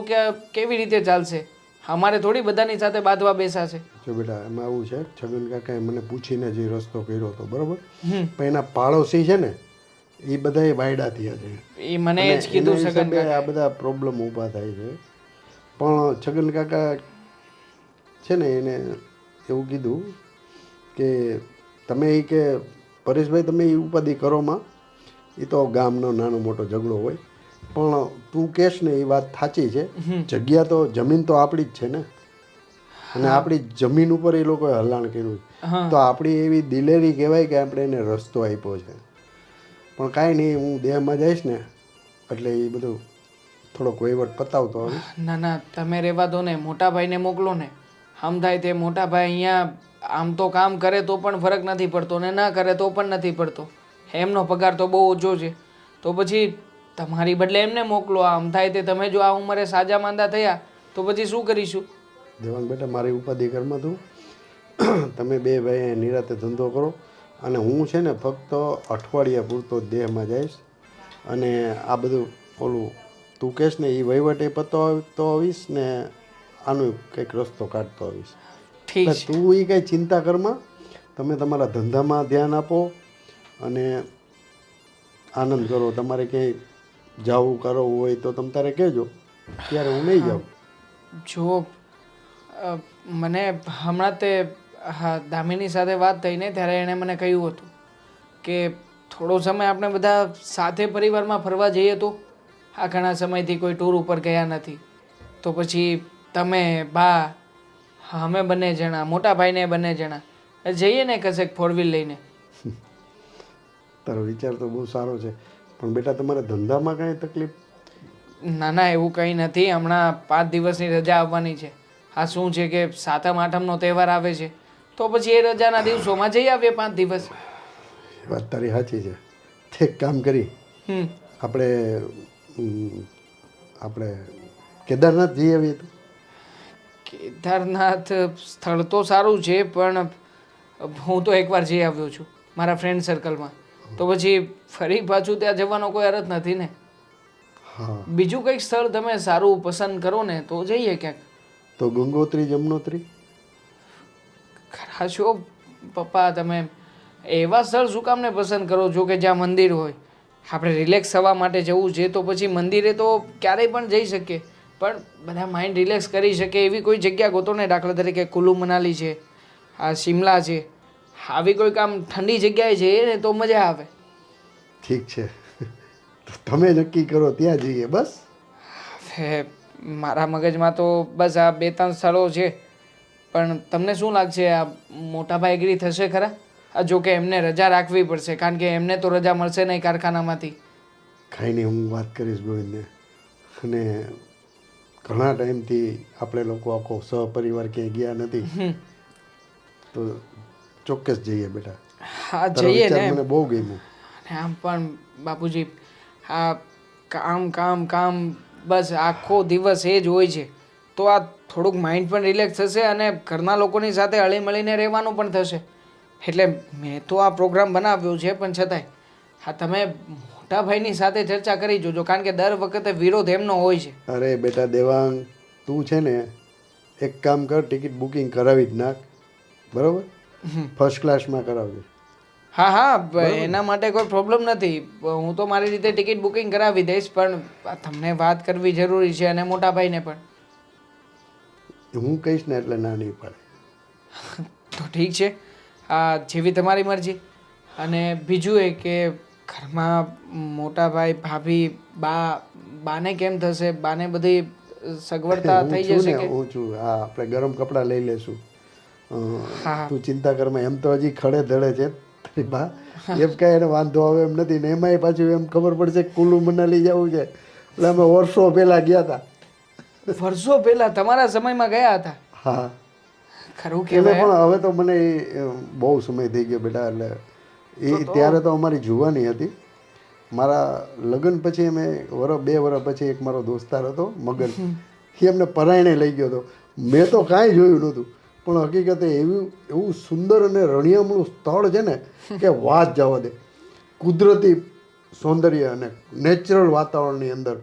કેવી રીતે ચાલશે. અમારે થોડી બધાની સાથે બાંધવા બેસાશે. જો બેટા એમાં આવું છે, છગન કાકાએ મને પૂછીને જે રસ્તો કર્યો હતો બરોબર, પણ એના પાડોશી છે ને એ બધા વાયડા થયા છે. એ મને એ જ કીધું એના છગન હિસાબે આ બધા પ્રોબ્લેમ ઊભા થાય છે. પણ છગન કાકા છે ને એને એવું કીધું કે તમે એ કે પરેશભાઈ તમે એ ઉપાધિ કરોમાં, એ તો ગામનો નાનો મોટો ઝઘડો હોય, પણ તું કહેશ ને એ વાત સાચી છે. જગ્યા તો જમીન તો આપણી જ છે ને, અને આપણી જમીન ઉપર એ લોકોએ હલાણ કર્યું છે. તો આપણી એવી દિલેરી કહેવાય કે આપણે એને રસ્તો આપ્યો છે. પણ કાંઈ નહીં, હું દેહમાં જઈશ ને એટલે એ બધું થોડોક વહીવટ પતાવતો હવે. ના ના, તમે રહેવા દો ને, મોટા ભાઈને મોકલો ને. આમ થાય તે મોટા ભાઈ અહીંયા આમ તો કામ કરે તો પણ ફરક નથી પડતો, ને ના કરે તો પણ નથી પડતો. એમનો પગાર તો બહુ ઓછો છે. તો પછી તમારી બદલે એમને મોકલો. આમ થાય તે તમે જો આ ઉંમરે સાજા માંદા થયા તો પછી શું કરીશું? દેવાંગ બેટા મારી ઉપાધિ ઘરમાં તું તમે બે ભાઈ નિરાતે ધંધો કરો, અને હું છે ને ફક્ત અઠવાડિયા પૂરતો દેહમાં જઈશ, અને આ બધું ઓલું તું કહેશ ને એ વહીવટ એ પતાવતો આવીશ ને આનો કંઈક રસ્તો કાઢતો આવીશ. ઠીક એટલે છે. તું એ કંઈ ચિંતા કરમાં, તમે તમારા ધંધામાં ધ્યાન આપો અને આનંદ કરો. તમારે ક્યાંય જવું કરવું હોય તો તમે તારે કહેજો, ત્યારે હું નહીં જાઉં. જો મને હમણાં તે દામિની સાથે વાત થઈ ને ત્યારે એણે મને કહ્યું હતું કે થોડો સમય આપણે બધા સાથે પરિવારમાં ફરવા જઈએ. તો આ ઘણા સમયથી કોઈ ટૂર ઉપર ગયા નથી. તો પછી તમે બા અમે બંને જણા, મોટા ભાઈને બંને જણા જઈએ ને કશેક 4 વ્હીલ લઈને. તારો વિચાર તો બહુ સારો છે, પણ બેટા તમારે ધંધામાં કાંઈ તકલીફ? ના ના, એવું કંઈ નથી. હમણાં 5 દિવસની રજા આવવાની છે. આ શું છે કે 7મ 8મનો તહેવાર આવે છે, તો પછી એ રજાના દિવસોમાં જઈ આવીએ 5 દિવસ. વાત તારી સાચી છે. એક કામ કરી, આપણે કેદારનાથ જઈ આવીએ. તો કેદારનાથ સ્થળ તો સારું છે, પણ હું તો એકવાર જઈ આવ્યો છું મારા ફ્રેન્ડ સર્કલમાં. તો પછી ફરી પાછું ત્યાં જવાનો કોઈ અર્થ નથી ને. હા, બીજું કંઈક સ્થળ તમે સારું પસંદ કરો ને તો જઈએ ક્યાંક. તો ગંગોત્રી જમનોત્રી ખરા છો પપ્પા, તમે એવા સ્થળ શું કામને પસંદ કરો છો કે જ્યાં મંદિર હોય? આપણે રિલેક્સ થવા માટે જવું છે તો પછી મંદિરે તો ક્યારેય પણ જઈ શકીએ, પણ બધા માઇન્ડ રિલેક્સ કરી શકે એવી કોઈ જગ્યા ગોતો ને. દાખલા તરીકે કુલ્લુ મનાલી છે, આ શિમલા છે, આવી કોઈક આમ ઠંડી જગ્યાએ જઈએ ને તો મજા આવે. ઠીક છે, તો તમે નક્કી કરો ત્યાં જઈએ. બસ હવે મારા મગજમાં તો બસ આ 2-3 સ્થળો છે, પણ તમને શું લાગશે આ મોટાભાઈ એગ્રી થશે ખરા? જો કે એમને રજા રાખવી પડશે, કારણ કે એમને તો રજા મળશે નહીં કારખાનામાંથી. કાંઈ નહીં, હું વાત કરીશ ગોવિંદને. અને ઘણા ટાઈમથી આપણે લોકો આખો સહપરિવાર ક્યાંય ગયા નથી, તો ચોક્કસ જઈએ બેટા. હા તારો જઈએ વિચાર ને. મને બહુ ગમ્યું. અને આમ પણ બાપુજી, આ કામ કામ કામ બસ આખો દિવસ એ જ હોય છે. તો આ થોડુંક માઇન્ડ પણ રિલેક્સ થશે અને ઘરના લોકોની સાથે હળી મળીને રહેવાનું પણ થશે. એટલે મેં તો આ પ્રોગ્રામ બનાવ્યો છે, પણ છતાંય હા તમે મોટા ભાઈની સાથે ચર્ચા કરી જોજો, કારણ કે દર વખતે વિરોધ એમનો હોય છે. અરે બેટા દેવાંગ, તું છે ને એક કામ કર, ટિકિટ બુકિંગ કરાવી જ નાખ. બરાબર? ફર્સ્ટ ક્લાસમાં કરાવજે. હા હા, એના માટે કોઈ પ્રોબ્લેમ નથી. હું તો મારી રીતે ટિકિટ બુકિંગ કરાવી દઈશ, પણ તમને વાત કરવી જરૂરી છે અને મોટા ભાઈને પણ. હું કહીશ ને એટલે ના નહીં પડે. તો ઠીક છે, આ જેવી તમારી મરજી. અને બીજું એ કે ઘરમાં મોટા ભાઈ, ભાભી, બાને કેમ થશે? બાને બધી સગવડતા હું થઈ છું જશે ને, કે? હું છું. હા, આપણે ગરમ કપડાં લઈ લેશું. હા. તું ચિંતા કરમાં, એમ તો હજી ખડે ધડે છે, અરે બા એમ કાંઈ એને વાંધો આવે એમ નથી ને એમાંય પાછું એમ ખબર પડશે કે કુલ્લુ મનાલી જવું છે એટલે અમે વર્ષો પહેલાં ગયા હતા. વર્ષો પહેલા તમારા સમયમાં ગયા હતા? હા ખરું એટલે કહેવાય. પણ હવે તો મને બહુ સમય થઈ ગયો બેટા. એટલે એ ત્યારે તો અમારી જુવાની હતી. મારા લગ્ન પછી અમે 2 વર્ષ પછી એક મારો દોસ્તાર હતો મગન, એ અમને પરાયણે લઈ ગયો હતો. મેં તો કાંઈ જોયું નહોતું, પણ હકીકતે એવું સુંદર અને રળિયામણું સ્થળ છે ને કે વાત જવા દે. કુદરતી સૌંદર્ય અને નેચરલ વાતાવરણની અંદર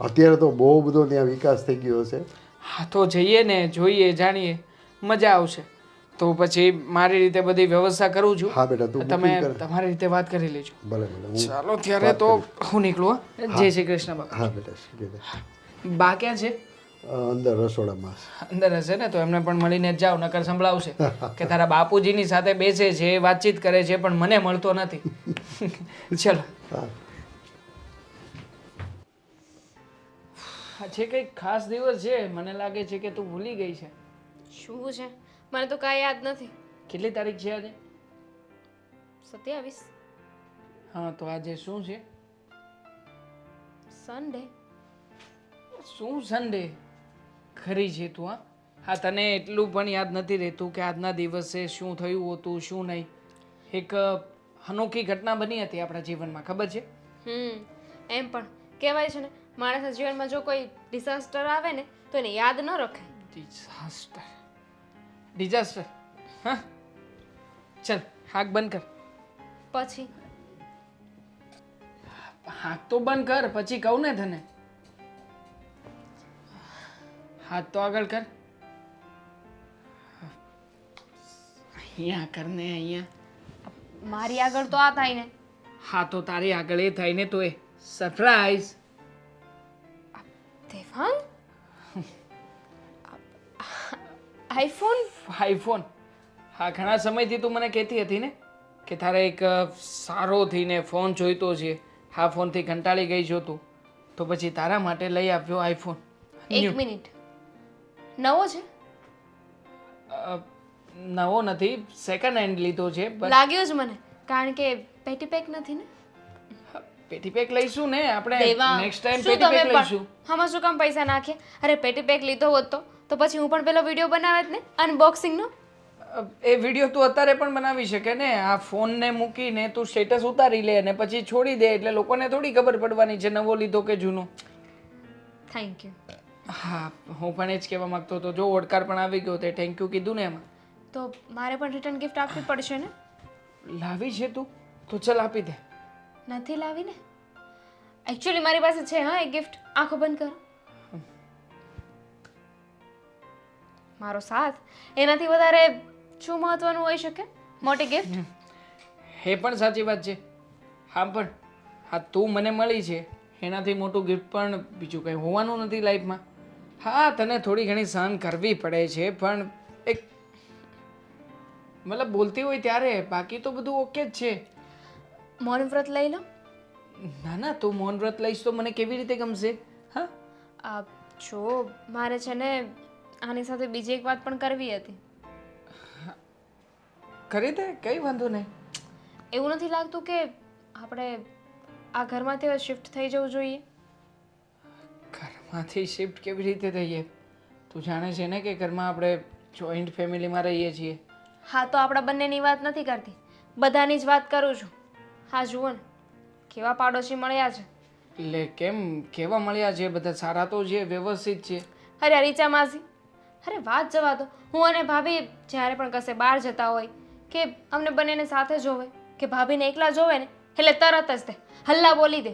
અત્યારે તો બહુ બધો ત્યાં વિકાસ થઈ ગયો હશે. હા તો જઈએ ને, જોઈએ, જાણીએ, મજા આવશે. તો પછી મારી રીતે બધી વ્યવસ્થા કરું છું. હા બેટા, તું તમે booking કર. તમારી રીતે વાત કરી લેજો. ભલે ભલે હું ચાલો ત્યારે તો હું નીકળું. હો. જય શ્રી કૃષ્ણ બાપા. હા બેટા શીખી દે. બા ક્યાં છે? અંદર રસોડામાં. અંદર હશે ને, તો એમને પણ મળીને જ જાઓ, નકર સંભળાવશે કે તારા બાપુજીની સાથે બેસે છે, વાતચીત કરે છે, પણ મને મળતો નથી. ચલો. હા આજે કંઈક ખાસ દિવસ છે, મને લાગે છે કે તું ભૂલી ગઈ છે. શું છે? મને તો કાંઈ યાદ નથી. કેટલી તારીખ છે આજે? 27 હા તો આજે શું છે? સન્ડે. શું સન્ડે? ખરી છે તું? હા તને એટલું પણ યાદ નથી રહેતું કે આજના દિવસે શું થયું હતું, શું નહીં. એક અનોખી ઘટના બની હતી આપણા જીવનમાં, ખબર છે? એમ પણ કહેવાય છે ને, માણસના જીવનમાં જો કોઈ ડિઝાસ્ટર આવે ને તો એને યાદ ન રખાય. ડિઝાસ્ટર? ડિઝાસ્ટર? હા ચલ હાક બંધ કર. પછી હાથ તો બંધ કર, પછી કહું ને તને. હાથ તો આગળ કર. અહીંયા કર ને, અહીંયા. મારી આગળ તો આ થાય ને. હા તો તારી આગળ એ થાય ને, તો એ સરપ્રાઈઝ. દેવાંગ, આઈફોન. આઈફોન? હા ઘણા સમયથી તું મને કહેતી હતી ને કે તારે એક સારો થઈને ફોન જોઈતો છે. હા ફોનથી કંટાળી ગઈ છો તું, તો પછી તારા માટે લઈ આવ્યો આઈફોન. એક મિનિટ, નવો છે? નવો નથી, સેકન્ડ હેન્ડ લીધો છે. લાગ્યો જ મને, કારણ કે પેટી પેક નથી ને. પેટી પેક લઈશું ને આપણે, દેવાંગ, નેક્સ્ટ ટાઈમ શું પેટી તમે પેક પણ લઈશું. આમાં શું કામ પૈસા નાખે? અરે પેટી પેક લીધો હોત તો પછી હું પણ પેલો વિડીયો બનાવત ને અનબોક્સિંગ નો. એ વિડીયો તું અત્યારે પણ બનાવી શકે ને. આ ફોનને મૂકીને તું સ્ટેટસ ઉતારી લે અને પછી છોડી દે, એટલે લોકોને થોડી ખબર પડવાની છે નવો લીધો કે જૂનો. Thank you. હા હું પણ એ જ કહેવા માંગતો હતો. જો ઓડકાર પણ આવી ગયો તે થેન્ક યુ કીધું ને એમાં. તો મારે પણ રિટર્ન ગિફ્ટ આપવી પડશે ને? લાવી છે તું? તો ચલ આપી દે. નથી લાવી ને. એકચ્યુઅલી મારી પાસે છે હા એક ગિફ્ટ. આંખો બંધ કરો. મારો સાથ, એનાથી વધારે શું મહત્વનું હોઈ શકે? મોટી ગિફ્ટ. એ પણ સાચી વાત છે. હા પણ હા તું મને મળી છે, એનાથી મોટું ગિફ્ટ પણ બીજું કંઈ હોવાનું નથી લાઈફમાં. હા તને થોડી ઘણી સહન કરવી પડે છે, પણ એક મતલબ બોલતી હોય ત્યારે, બાકી તો બધું ઓકે જ છે. મૌન વ્રત લઈ લો. ના ના તું મૌન વ્રત લઈશ તો મને કેવી રીતે ગમશે? હા જો મારે છે ને આની સાથે બીજી એક વાત પણ કરવી હતી. કરી દે, કઈ વાંધો નહીં. એવું નથી લાગતું કે આપણે આ ઘરમાંથી શિફ્ટ થઈ જવું જોઈએ? ઘરમાંથી શિફ્ટ કેવી રીતે થઈએ? તું જાણે છે ને કે ઘરમાં આપણે જોઈન્ટ ફેમિલીમાં રહીએ છીએ. હા તો આપણા બંનેની વાત નથી કરતી, બધાની જ વાત કરું છું. હા જુઓ ને કેવા પાડોશી મળ્યા છે. એટલે કેમ કેવા મળ્યા છે? બધા સારા તો છે, વ્યવસ્થિત છે. અરે રીચા માસી, અરે વાત જવા દો. હું અને ભાભી જ્યારે પણ કશે બહાર જતા હોય કે અમને બંનેને સાથે જોવે કે ભાભીને એકલા જોવે ને એટલે તરત જ તે હલ્લા બોલી દે.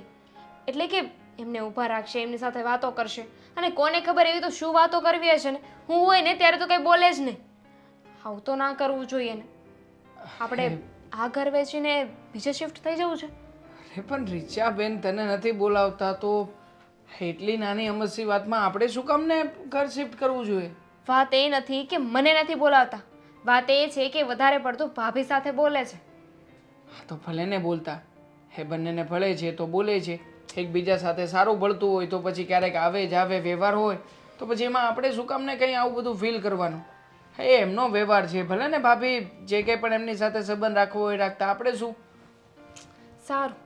એટલે કે એમને ઊભા રાખશે, એમની સાથે વાતો કરશે. અને કોને ખબર એવી તો શું વાતો કરવી હશે ને, હું હોય ને ત્યારે તો કંઈ બોલે જ નહીં. આવું તો ના કરવું જોઈએ ને. આપણે આ ઘર વેચીને બીજે શિફ્ટ થઈ જવું છે. અરે પણ રીચાબેન તને નથી બોલાવતા તો એટલી નાની અમસ્તી વાતમાં આપણે શું કામ ને ઘર શિફ્ટ કરવું જોઈએ? વાત એ નથી કે મને નથી બોલાવતા, વાત એ છે કે વધારે પડતું ભાભી સાથે બોલે છે. હા તો ભલે ને બોલતા, એ બંનેને ભળે છે તો બોલે છે. એકબીજા સાથે સારું ભળતું હોય તો પછી ક્યારેક આવે જ આવે વ્યવહાર હોય તો પછી એમાં આપણે શું કામ ને કંઈ આવું બધું ફીલ કરવાનું? એ એમનો વ્યવહાર છે, ભલે ને ભાભી જે કંઈ પણ એમની સાથે સંબંધ રાખવો હોય રાખતા, આપણે શું. સારું,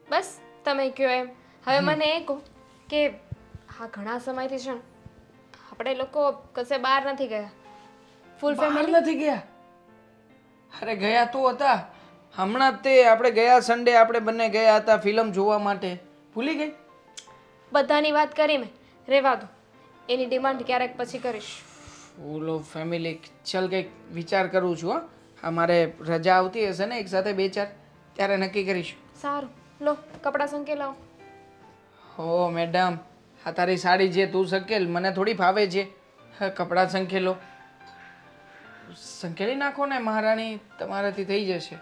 બસ તમે કહો એમ. હવે મને એ કહો કે આ ઘણા સમયથી છે ને આપણે લોકો કશે બહાર નથી ગયા, ફૂલ બહાર ફેમિલી. નથી ગયા? અરે ગયા તો હતા, હમણાં જ તે આપણે ગયા સન્ડે આપણે બંને ગયા હતા ફિલ્મ જોવા માટે, ભૂલી ગઈ? બધાની વાત કરી મેં, રહેવા દો, એની ડિમાન્ડ ક્યારેક પછી કરીશ. ફૂલ ઓફ ફેમિલી, ચલ કંઈક વિચાર કરું છું. હા, મારે રજા આવતી હશે ને એક સાથે 2-4, ત્યારે નક્કી કરીશું. સારું, લો કપડાં સંકેલાવો. હો મેડમ, આ તારી સાડી જે તું સંકેલ, મને થોડી ફાવે છે. હા, કપડાં સંકેલો, સંકેલી નાખો ને મહારાણી, તમારાથી થઈ જશે.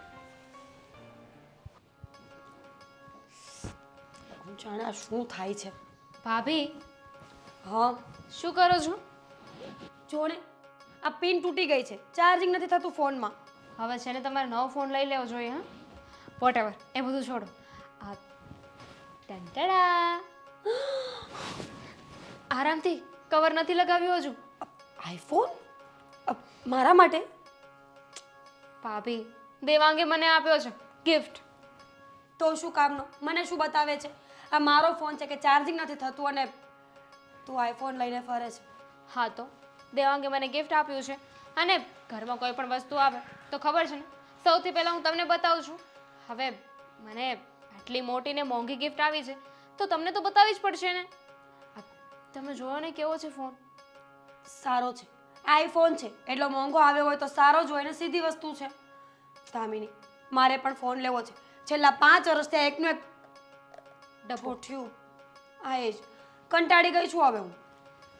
જાણે આ શું થાય છે. ભાભી હા, શું કરો છો? જો ને આ પિન તૂટી ગઈ છે, ચાર્જિંગ નથી થતું ફોનમાં. હવે છે ને તમારે નવો ફોન લઈ લેવો જોઈએ. હા, વોટેવર, એ બધું છોડો. આ ટંટડા આરામથી, કવર નથી લગાવ્યું હજુ. આઈફોન મારા માટે? ભાભી દેવાંગે મને આપ્યો છે ગિફ્ટ. તો શું કામનો? મને શું બતાવે છે? આ મારો ફોન છે કે ચાર્જિંગ નથી થતું અને તું આઈફોન લઈને ફરે છે. હા તો દેવાંગે મને ગિફ્ટ આપ્યું છે, અને ઘરમાં કોઈ પણ વસ્તુ આવે તો ખબર છે ને સૌથી પહેલાં હું તમને બતાવું છું. હવે મને આટલી મોટી ને મોંઘી ગિફ્ટ આવી છે તો તમને તો બતાવવી જ પડશે ને. આ તમે જોવો ને કેવો છે ફોન. સારો છે, આઈફોન છે એટલો મોંઘો આવ્યો હોય તો સારો જ હોય ને, સીધી વસ્તુ છે. દામિની, મારે પણ ફોન લેવો છે. છેલ્લા 5 વર્ષથી આ એકનું એક ડબ્બો થયું. આ એ જ કંટાળી ગઈ છું હવે હું.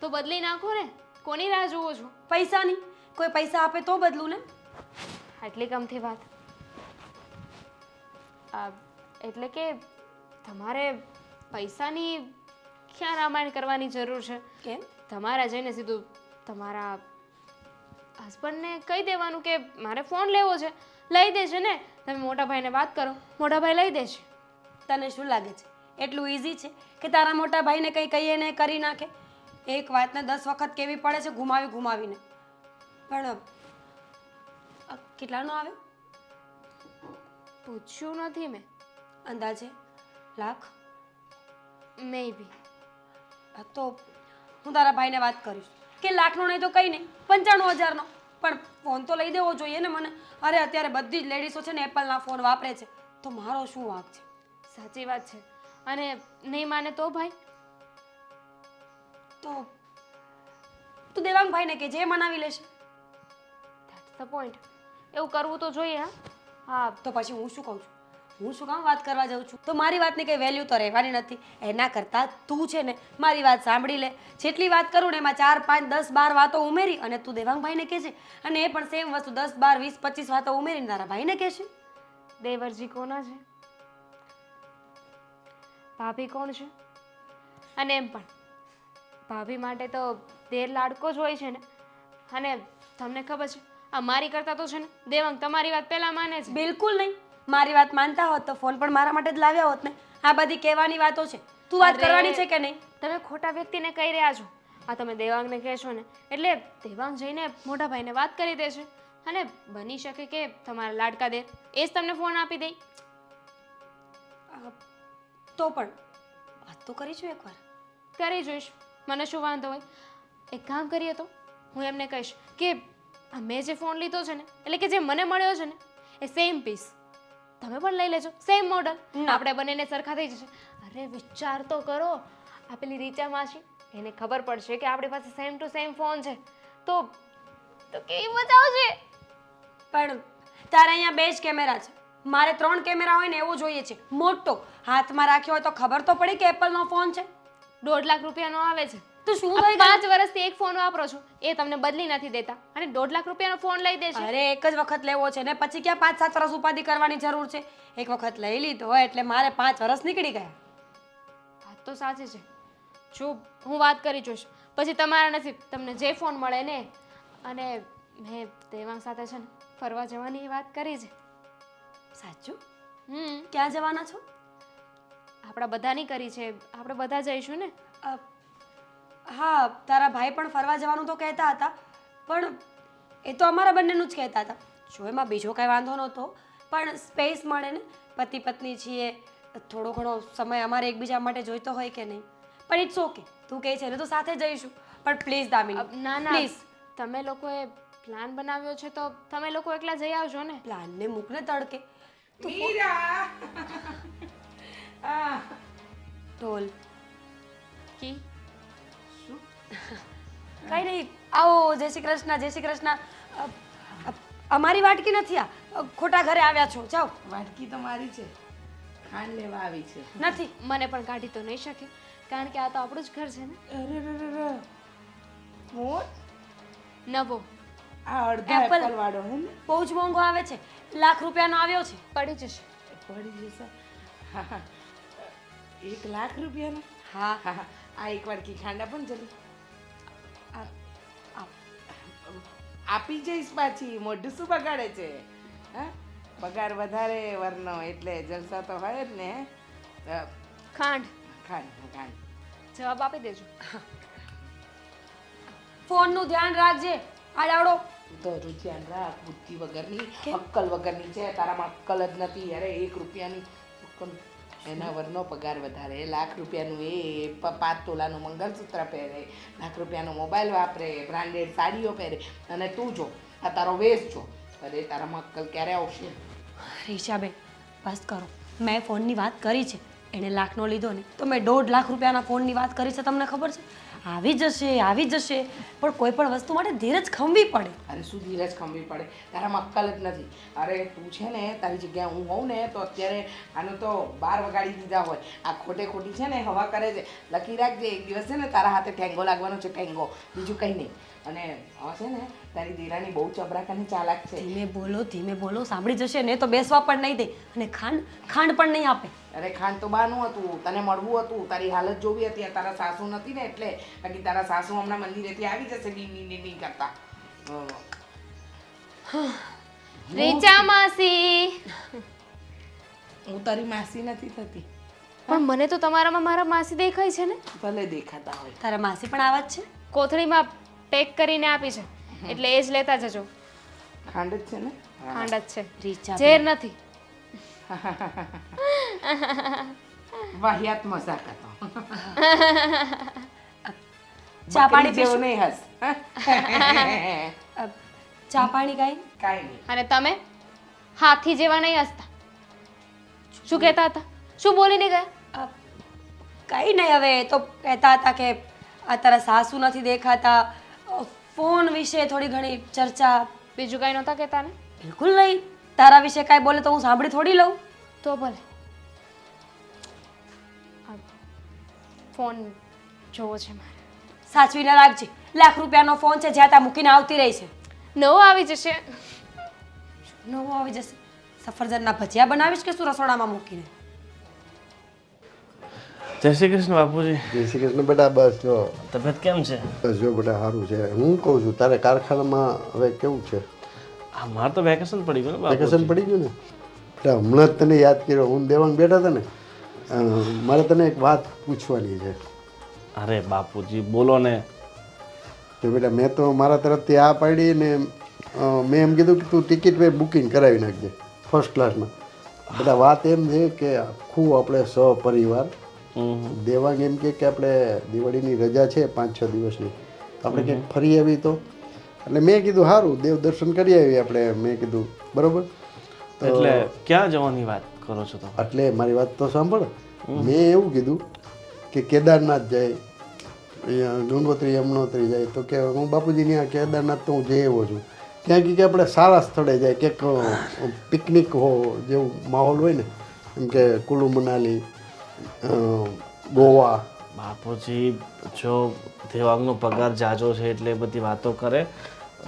તો બદલી નાખો ને, કોની રાહ જુઓ છો? પૈસાની, કોઈ પૈસા આપે તો બદલું ને. આટલી કમથી વાત. એટલે કે તમારે પૈસાની ક્યાં રામાયણ કરવાની જરૂર છે? કેમ? તમારે જઈને સીધું તમારા હસબન્ડને કહી દેવાનું કે મારે ફોન લેવો છે, લઈ દેશે ને. તમે મોટા ભાઈને વાત કરો, મોટા ભાઈ લઈ દેશે. તને શું લાગે છે એટલું ઇઝી છે કે તારા મોટા ભાઈને કંઈ કહીએ ને કરી નાખે? એક વાતને 10 વખત કેવી પડે છે, ઘુમાવીને. પણ કેટલાનો આવ્યો? પૂછ્યું નથી મેં. અંદાજે લાખ? મે બી. તો હું તારા ભાઈને વાત કરીશ કે લાખનો નહીં તો કંઈ નહીં, 95,000નો. પણ ફોન તો લઈ દેવો જોઈએ ને મને. અરે અત્યારે બધી જ લેડીઝો છે ને એપલના ફોન વાપરે છે, તો મારો શું વાંક છે? સાચી વાત છે. અને નહીં માને તો ભાઈ? તો તું દેવાંગ ભાઈને કે જે મનાવી લેશે. That's the point. એવું કરવું તો જોઈએ. હા હા, તો પછી હું શું કહું છું? હું શું કામ વાત કરવા જાઉં છું? તો મારી વાતની કંઈ વેલ્યુ તો રહેવાની નથી. એના કરતાં તું છે ને મારી વાત સાંભળી લે. જેટલી વાત કરું ને એમાં 4, 5, 10, 12 વાતો ઉમેરી અને તું દેવાંગભાઈને કહેજે, અને એ પણ સેમ વસ્તુ 10, 12, 20, 25 વાતો ઉમેરીને તારા ભાઈને કહેશે. દેવરજી કોના છે? ભાભી કોણ છે? અને એમ પણ ભાભી માટે તો દેર લાડકો જ હોય છે ને. અને તમને ખબર છે આ મારી કરતાં તો છે ને દેવાંગ તમારી વાત પહેલાં માને છે. બિલકુલ નહીં. મારી વાત માનતા હોત તો ફોન પણ મારા માટે જ લાવ્યા હોત ને. આ બધી કહેવાની વાતો છે. તું વાત અરે, કરવાની છે કે નહીં? તમે ખોટા વ્યક્તિને કહી રહ્યા છો. આ તમે દેવાંગને કહેશો ને એટલે દેવાંગ જઈને મોટા ભાઈને વાત કરી દેશે, અને બની શકે કે તમારા લાડકા દે એ જ તમને ફોન આપી દે. તો પણ વાત તો કરીશું એકવાર. કરી જોઈશ, મને શું વાંધો હોય. એક કામ કરીએ તો હું એમને કહીશ કે મેં જે ફોન લીધો છે ને, એટલે કે જે મને મળ્યો છે ને એ સેમ પીસ તમે પણ લઈ લેજો, સેમ મોડલ. આપણે બંનેને સરખા થઈ જશે. અરે વિચાર તો કરો, આ પેલી રીચા માસી, એને ખબર પડશે કે આપણી પાસે સેમ ટુ સેમ ફોન છે તો કેવી મજા આવશે. પણ તારે અહીંયા 2 જ કેમેરા છે, મારે 3 કેમેરા હોય ને એવો જોઈએ છે, મોટો. હાથમાં રાખ્યો હોય તો ખબર તો પડી કે એપલનો ફોન છે. 1.5 લાખ રૂપિયાનો આવે છે. તો શું આ થઈ ગયું? 5 વર્ષથી એક ફોન વાપરો છો, એ તમને બદલી નથી દેતા, અને 1.5 લાખ રૂપિયાનો ફોન લઈ દેશે. અરે એક જ વખત લેવો છે ને, પછી ક્યાં 5-7 વર્ષ ઉપાધિ કરવાની જરૂર છે? એક વખત લઈ લીધો એટલે મારે 5 વર્ષ નીકળી ગયા. વાત તો સાચી છે. જો હું વાત કરી જોઈશ, પછી તમારા નસીબ, તમને જે ફોન મળે ને. અને મેં દેવાંગ સાથે છે ને ફરવા જવાની વાત કરી છે. સાચું? હમ, ક્યાં જવાના છો? આપણા બધાની કરી છે, આપણે બધા જઈશું ને. હા, તારા ભાઈ પણ ફરવા જવાનું તો કહેતા હતા, પણ એ તો અમારા બંનેનું જ કહેતા હતા. જો એમાં બીજો કાંઈ વાંધો નહોતો, પણ સ્પેસ મળે ને, પતિ પત્ની છીએ, થોડો ઘણો સમય અમારે એકબીજા માટે જોઈતો હોય કે નહીં. પણ ઇટ્સ ઓકે, તું કહે છે ને તો સાથે જઈશું. પણ પ્લીઝ દામિની, ના ના પ્લીઝ તમે લોકોએ પ્લાન બનાવ્યો છે તો તમે લોકો એકલા જઈ આવજો ને. પ્લાનને મૂકને તડકે. મીરા આ ઢોલ કી કઈ નહીં, આવો. જય શ્રી કૃષ્ણ, જય શ્રી કૃષ્ણ. અમારી વાટકી નથી, આ ખોટા ઘરે આવ્યા છો. જાઓ. વાટકી તો મારી છે, ખાંડ લેવા આવી છે. નથી. મને પણ કાઢી તો નહીં શકે કારણ કે આ તો આપણું જ ઘર છે ને. અરે મોર નવો આ અડધા Apple. એપલ વાળો હે ને બહુ જ મોંઘો આવે છે, ₹1,00,000 આવ્યો છે. પડી જશે. પડી જશે. હા, હા. 1,00,000 રૂપિયાનો? હા. હા, હા. આ એક વાટકી ખાંડ આપો ને જલ્દી. આપી જઈશ પાછી. મોઢું શું બગાડે છે? હા, પગાર વધારે વરનો એટલે જલસા તો હોય જ ને. ખાંડ ખાંડ ખાંડ જવાબ આપી દેજો. ફોનનું ધ્યાન રાખજે. આડાવડો તો ધ્યાન રાખ. બુદ્ધિ વગરની, અક્કલ વગરની છે. તારામાં અક્કલ જ નથી. અરે 1 રૂપિયાની અક્કલ. એના વરનો પગાર વધારે. ₹1,00,000 એ 5 તોલાનું મંગળસૂત્ર પહેરે, ₹1,00,000 મોબાઈલ વાપરે, બ્રાન્ડેડ સાડીઓ પહેરે, અને તું જો આ તારો વેશ જો. અરે તારામાં અક્કલ ક્યારે આવશે? રીશાબેન, બસ કરો. મેં ફોનની વાત કરી છે, એણે લાખનો લીધો ને તો મેં ₹1,50,000 ફોનની વાત કરી છે. તમને ખબર છે, આવી જશે, આવી જશે. પણ કોઈ પણ વસ્તુ માટે ધીરજ ખંભવી પડે. અરે શું ધીરજ ખંભવી પડે? તારામાં અક્કલ જ નથી. અરે તું છે ને, તારી જગ્યાએ હું હોઉં ને તો અત્યારે આનો તો 12 વગાડી દીધા હોય. આ ખોટે ખોટી છે ને હવા કરે છે. લખી રાખજે, એક દિવસ છે ને તારા હાથે ઠેંગો લાગવાનો છે. ઠેંગો, બીજું કંઈ નહીં. અને હવે છે ને તારી દેરાની બહુ ચબરાકાની ચાલાક છે. ધીમે બોલો, ધીમે બોલો. સાંભળી જશે ને તો બેસવા પણ નહીં દે, અને ખાંડ પણ નહીં આપે. અરે ખાંડ તો બાનું હતું, તને મળવું હતું, તારી હાલત જોવી હતી. આ તારા સાસુ નથી ને એટલે. બાકી તારા સાસુ હમણાં મંદિરેથી આવી જશે ડી કરતા. રીચા માસી. હું તારી માસી નથી થતી. પણ મને તો તમારામાં મારા માસી દેખાય છે ને. ભલે દેખાતા હોય. તારા માસી પણ આવા જ છે. કોથળીમાં પેક કરીને આપી છે એટલે એ જ લેતા જજો. ખાંડ જ છે ને? ખાંડ જ છે, રીચા ઝેર નથી. વાહિયાત મજાક હતો. ચા પાણી જેવો પીશું? નહીં હસ. ચા પાણી કાંઈ? કાંઈ નહીં. અને તમે હાથી જેવા નહીં હસતા. શું કહેતા હતા? શું બોલીને ગયા? કંઈ નહીં. હવે એ તો કહેતા હતા કે આ તારા સાસુ નથી દેખાતા, ફોન વિશે થોડી ઘણી ચર્ચા. બીજું કાંઈ નહોતા કહેતા ને? બિલકુલ નહીં. તારા વિશે કાંઈ બોલે તો હું સાંભળી થોડી લઉં. તો ભલે. ફોન જોવો છે મારે. સાચવીને રાખજે. ₹1,00,000 ફોન છે, જ્યાં ત્યાં મૂકીને આવતી રહી છે. નવો આવી જશે. નવો આવી જશે. સફરજનના ભજીયા બનાવીશ કે શું રસોડામાં મૂકીને? જય શ્રી કૃષ્ણ બાપુજી. જય શ્રી કૃષ્ણ બેટા. બસ જો તબિયત કેમ છે? બસ જો બેટા સારું છે. હું કહું છું તારે કારખાનામાં હવે કેવું છે? હા, મારે તો વેકેશન પડી ગયું ને બાપુ. વેકેશન પડી ગયું ને બેટા? હમણાં જ તને યાદ કર્યો. હું દેવાંગ બેઠા હતા ને, મારે તને એક વાત પૂછવાની છે. અરે બાપુજી બોલો ને. તો બેટા મેં તો મારા તરફથી આ પાડી ને મેં એમ કીધું કે તું ટિકિટ બુકિંગ કરાવી નાખજે ફર્સ્ટ ક્લાસમાં. બેટા વાત એમ છે કે આખું આપણે સપરિવાર દેવાંગ એમ કે આપણે દિવાળીની રજા છે 5-6 દિવસની, આપણે ક્યાંક ફરી આવી તો. એટલે મેં કીધું સારું, દેવ દર્શન કરી આવી આપણે. મેં કીધું બરોબર. એટલે ક્યાં જવાની વાત કરો છો તમે? એટલે મારી વાત તો સાંભળ. મેં એવું કીધું કે કેદારનાથ જાય, ગંગોત્રી યમનોત્રી જાય. તો કે હું બાપુજીની આ કેદારનાથ તો હું જઈ આવ્યો છું. ત્યાં કે આપણે સારા સ્થળે જાય, ક્યાંક પિકનિક હો જેવું માહોલ હોય ને, એમ કે કુલુ મનાલી, ગોવા. બાપુજી જો દેવાંગનો પગાર જાજો છે એટલે બધી વાતો કરે.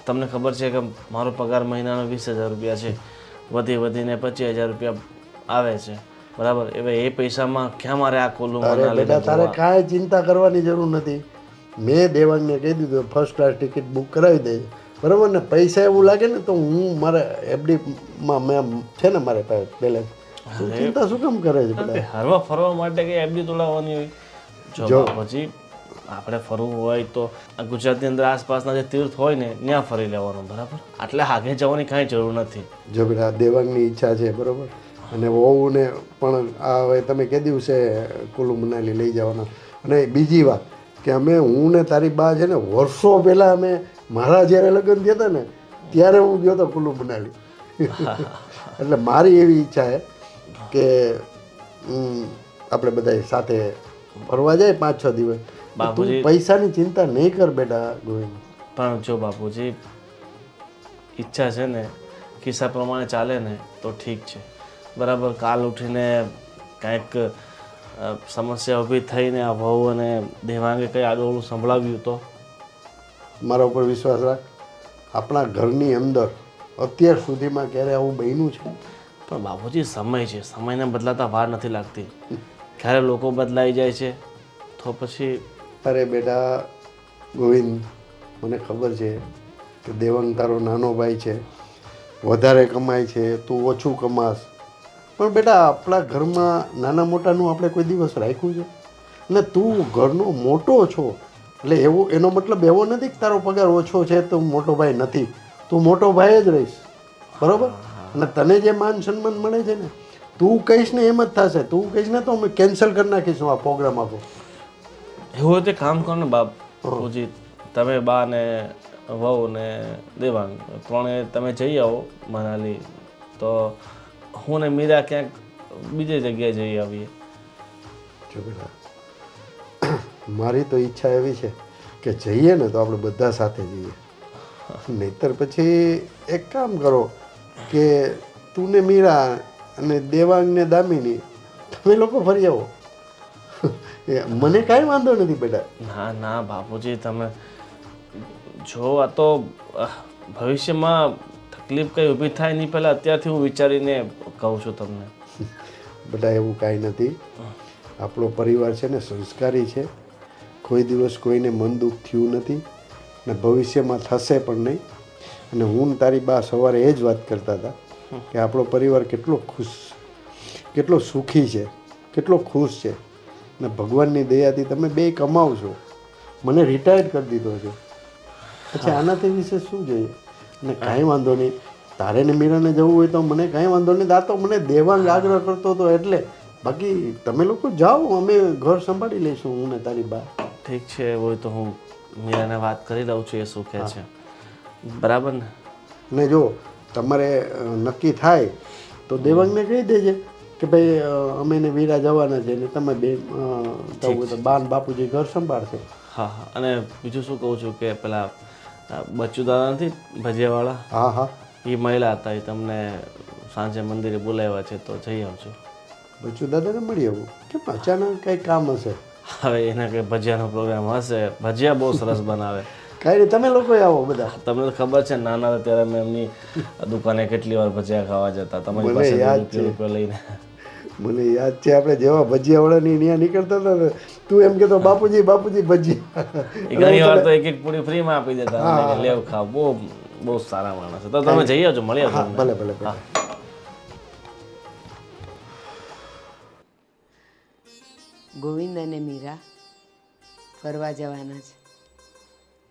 તમને ખબર છે કે મારો પગાર મહિનાનો 20,000 રૂપિયા છે, વધીને 25,000 રૂપિયા આવે છે, બરાબર? હવે એ પૈસામાં ક્યાં મારે આ કુલુ મનાલી બેટા તારે કાંઈ ચિંતા કરવાની જરૂર નથી. મેં દેવાંગને કહી દીધું ફર્સ્ટ ક્લાસ ટિકિટ બુક કરાવી દે, બરાબર ને? પૈસા એવું લાગે ને તો હું મારે એફડીમાં મેં છે ને મારે પાસે બેલેન્સ. ચિંતા શું કામ કરે છે બેટા? હરવા ફરવા માટે કઈ એફડી તોડાવવાની હોય? જો બાપુજી આપણે ફરવું હોય તો આ ગુજરાતની અંદર આસપાસના જે તીર્થ હોય ને ત્યાં ફરી લેવાનું, બરાબર? એટલે આગે જવાની કાંઈ જરૂર નથી. જો બેટા દેવાંગની ઈચ્છા છે બરાબર, અને વહુને પણ આ હવે તમે કે દિવસે કુલ્લુ મનાલી લઈ જવાના. અને બીજી વાત કે હું ને તારી બા છે ને વર્ષો પહેલાં મારા જ્યારે લગ્ન થયા હતા ને ત્યારે હું ગયો હતો કુલ્લુ મનાલી. એટલે મારી એવી ઈચ્છા છે કે આપણે બધા સાથે ફરવા જાય 5-6 દિવસ. બાપુજી પૈસાની ચિંતા નહીં કર બેટા ગોવિંદ. પણ જો બાપુજી ઈચ્છા છે ને કિસ્સા પ્રમાણે ચાલે ને તો ઠીક છે, બરાબર? કાલ ઉઠીને કાંઈક સમસ્યા ઊભી થઈને આ વહુ અને દેવાંગે કંઈ આડોળું સંભળાવ્યું તો? મારા ઉપર વિશ્વાસ રાખ, આપણા ઘરની અંદર અત્યાર સુધીમાં ક્યારે આવું બન્યું છે? પણ બાપુજી સમય છે, સમયને બદલાતા વાર નથી લાગતી. ક્યારે લોકો બદલાઈ જાય છે તો પછી અરે બેટા ગોવિંદ, મને ખબર છે કે દેવાંગ તારો નાનો ભાઈ છે, વધારે કમાય છે, તું ઓછું કમાસ, પણ બેટા આપણા ઘરમાં નાના મોટાનું આપણે કોઈ દિવસ રાખ્યું છે? ને તું ઘરનો મોટો છો એટલે એનો મતલબ એવો નથી કે તારો પગાર ઓછો છે તો મોટો ભાઈ નથી. તું મોટો ભાઈ જ રહીશ, બરાબર? અને તને જે માન સન્માન મળે છે ને, તું કહીશ ને એમ જ થશે. તું કહીશ ને તો અમે કેન્સલ કરી નાખીશું આ પ્રોગ્રામ આપો. એવું હોય તો કામ કરો ને બાપુજી, તમે બા ને વહુ ને દેવાંગ ત્રણે તમે જઈ આવો મનાલી, તો હું ને મીરા ક્યાંક બીજી જગ્યાએ જઈ આવીએ. જો બેટા, મારી તો ઈચ્છા એવી છે કે જઈએ ને તો આપણે બધા સાથે જઈએ. નહીતર પછી એક કામ કરો કે તું ને મીરા અને દેવાંગ ને દામિની તમે લોકો ફરી આવો. મને કાંઈ વાંધો નથી બેટા. ના ના બાપુજી, તમે જો આ તો ભવિષ્યમાં તકલીફ કંઈ ઊભી થાય નહીં પહેલાં અત્યારથી હું વિચારીને કહું છું તમને. બેટા એવું કાંઈ નથી. આપણો પરિવાર છે ને સંસ્કારી છે, કોઈ દિવસ કોઈને મન દુઃખ થયું નથી ને ભવિષ્યમાં થશે પણ નહીં. અને હું ને તારી બા સવારે એ જ વાત કરતા હતા કે આપણો પરિવાર કેટલો ખુશ, કેટલો સુખી છે, કેટલો ખુશ છે. ને ભગવાનની દયાથી તમે બે કમાવશો. મને રિટાયર્ડ કરી દીધો છે, પછી આનાથી વિશે શું જોઈએ? અને કાંઈ વાંધો નહીં, તારે ને મીરાને જવું હોય તો મને કાંઈ વાંધો નહીં. આ તો મને દેવાંગ આગ્રહ કરતો હતો એટલે. બાકી તમે લોકો જાઓ, અમે ઘર સંભાળી લઈશું હું ને તારી બા. ઠીક છે, એવું હોય તો હું મીરાને વાત કરી લઉં છું એ શું કહે છે, બરાબર ને? ને જો તમારે નક્કી થાય તો દેવાંગને કહી દેજે કે ભાઈ અમે ને વીરા જવાના છે ને તમે બે બાન બાપુજી ઘર સંભાળશે. હા હા. અને બીજું શું કહું છું કે પેલા બચ્ચુ દાદા નથી ભજીયાવાળા? હા હા, એ મહિલા હતા, એ તમને સાંજે મંદિરે બોલાવ્યા છે તો જઈ આવજો. બચ્ચુ દાદાને મળી આવું? કેમ અચાનક કંઈ કામ હશે? હવે એના કંઈ ભજીયાનો પ્રોગ્રામ હશે, ભજીયા બહુ સરસ બનાવે. કાંઈ નહીં, તમે લોકો આવો બધા. તમને તો ખબર છે નાના હતા ત્યારે મેં એમની દુકાને કેટલી વાર ભજીયા ખાવા જતા, તમારી મને યાદ પાસે રૂપિયો લઈને. મને યાદ છે આપણે જેવા ભજીયાવાળાની ત્યાં નીકળતા હતા ને, તું એમ કહેતો બાપુજી બાપુજી ભજીયા. ઘણી વાર તો એક પૂરી ફ્રીમાં આપી દેતા, લેવ ખાવ. બહુ બહુ સારા માણસ. તો તમે જઈ આવજો, મળી આવજો. ભલે ભલે ભલે. ગોવિંદ અને મીરા ફરવા જવાના છે,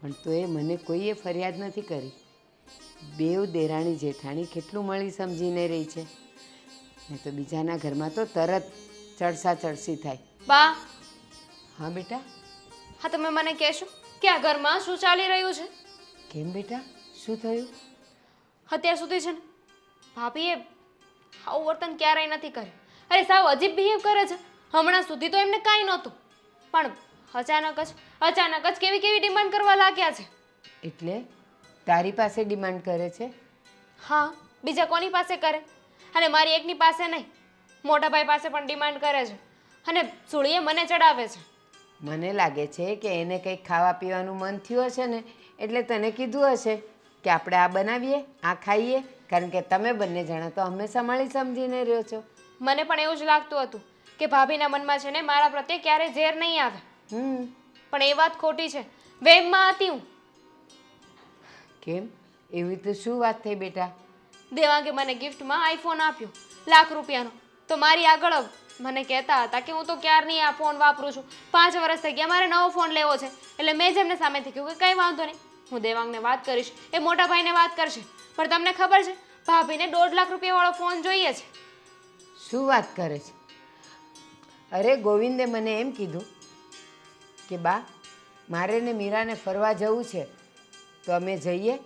પણ તોય મને કોઈએ ફરિયાદ નથી કરી. બેવ દેરાણી જેઠાણી કેટલું મળી સમજીને રહી છે, ને તો બીજાના ઘરમાં તો તરત ચડસા ચડસી થાય. બા, હા બેટા? હા તમે મને કહેશો કે આ ઘરમાં શું ચાલી રહ્યું છે? કેમ બેટા, શું થયું? અત્યાર સુધી છે ને ભાભીએ આવું વર્તન ક્યારેય નથી કર્યું. અરે સાવ અજીબ બિહેવ કરે છે. હમણાં સુધી તો એમને કાંઈ નહોતું, પણ અચાનક જ કેવી કેવી ડિમાન્ડ કરવા લાગ્યા છે. એટલે તારી પાસે ડિમાન્ડ કરે છે? હા, બીજા કોની પાસે કરે? અને મારી એકની પાસે નહીં, મોટા ભાઈ પાસે પણ ડિમાન્ડ કરે છે અને સુળીએ મને ચડાવે છે. મને લાગે છે કે એને કંઈક ખાવા પીવાનું મન થયું હશે ને, એટલે તને કીધું હશે કે આપણે આ બનાવીએ, આ ખાઈએ, કારણ કે તમે બંને જણા તો હંમેશા મળી સમજીને રહ્યો છો. મને પણ એવું જ લાગતું હતું કે ભાભીના મનમાં છે ને મારા પ્રત્યે ક્યારેય ઝેર નહીં આવે. પણ એ વાત ખોટી છે. વેમમાં હતી હું. કેમ? એવી તો શું વાત થઈ બેટા? દેવાંગે મને ગિફ્ટમાં આઈફોન આપ્યો ₹1,00,000, તો મારી આગળ મને કહેતા હતા કે હું તો ક્યારની આ ફોન વાપરું છું, 5 વર્ષ થઈ ગયા, મારે નવો ફોન લેવો છે. એટલે મેં જ એમને સામેથી કહ્યું કે કંઈ વાંધો નહીં, હું દેવાંગને વાત કરીશ, એ મોટા ભાઈને વાત કરશે. પણ તમને ખબર છે ભાભીને 1.5 લાખ રૂપિયાવાળો ફોન જોઈએ છે. શું વાત કરે છે? અરે ગોવિંદે મને એમ કીધું કે બા મારે ને મીરાને ફરવા જવું છે તો અમે જઈએ.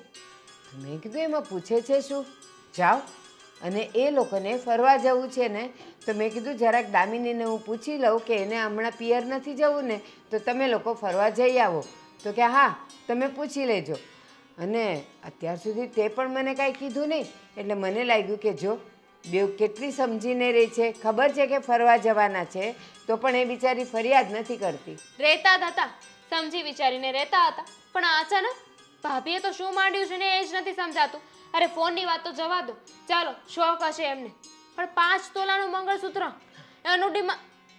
મેં કીધું એમાં પૂછે છે શું, જાઓ. અને એ લોકોને ફરવા જવું છે ને તો મેં કીધું જરાક દામિનીને હું પૂછી લઉં કે એને હમણાં પિયર નથી જવું ને તો તમે લોકો ફરવા જઈ આવો. તો કે હા તમે પૂછી લેજો. અને અત્યાર સુધી તે પણ મને કાંઈ કીધું નહીં. એટલે મને લાગ્યું કે જો બેવ કેટલી સમજીને રહી છે, ખબર છે કે ફરવા જવાના છે તો પણ એ બિચારી ફરિયાદ નથી કરતી. રહેતા જ હતા, સમજી વિચારીને રહેતા હતા, પણ અચાનક ભાભીએ તો શું માંડ્યું છે ને એ જ નથી સમજાતું. અરે ફોનની વાત તો જવા દો, ચાલો શોખ હશે એમને, પણ 5 તોલાનું મંગળસૂત્ર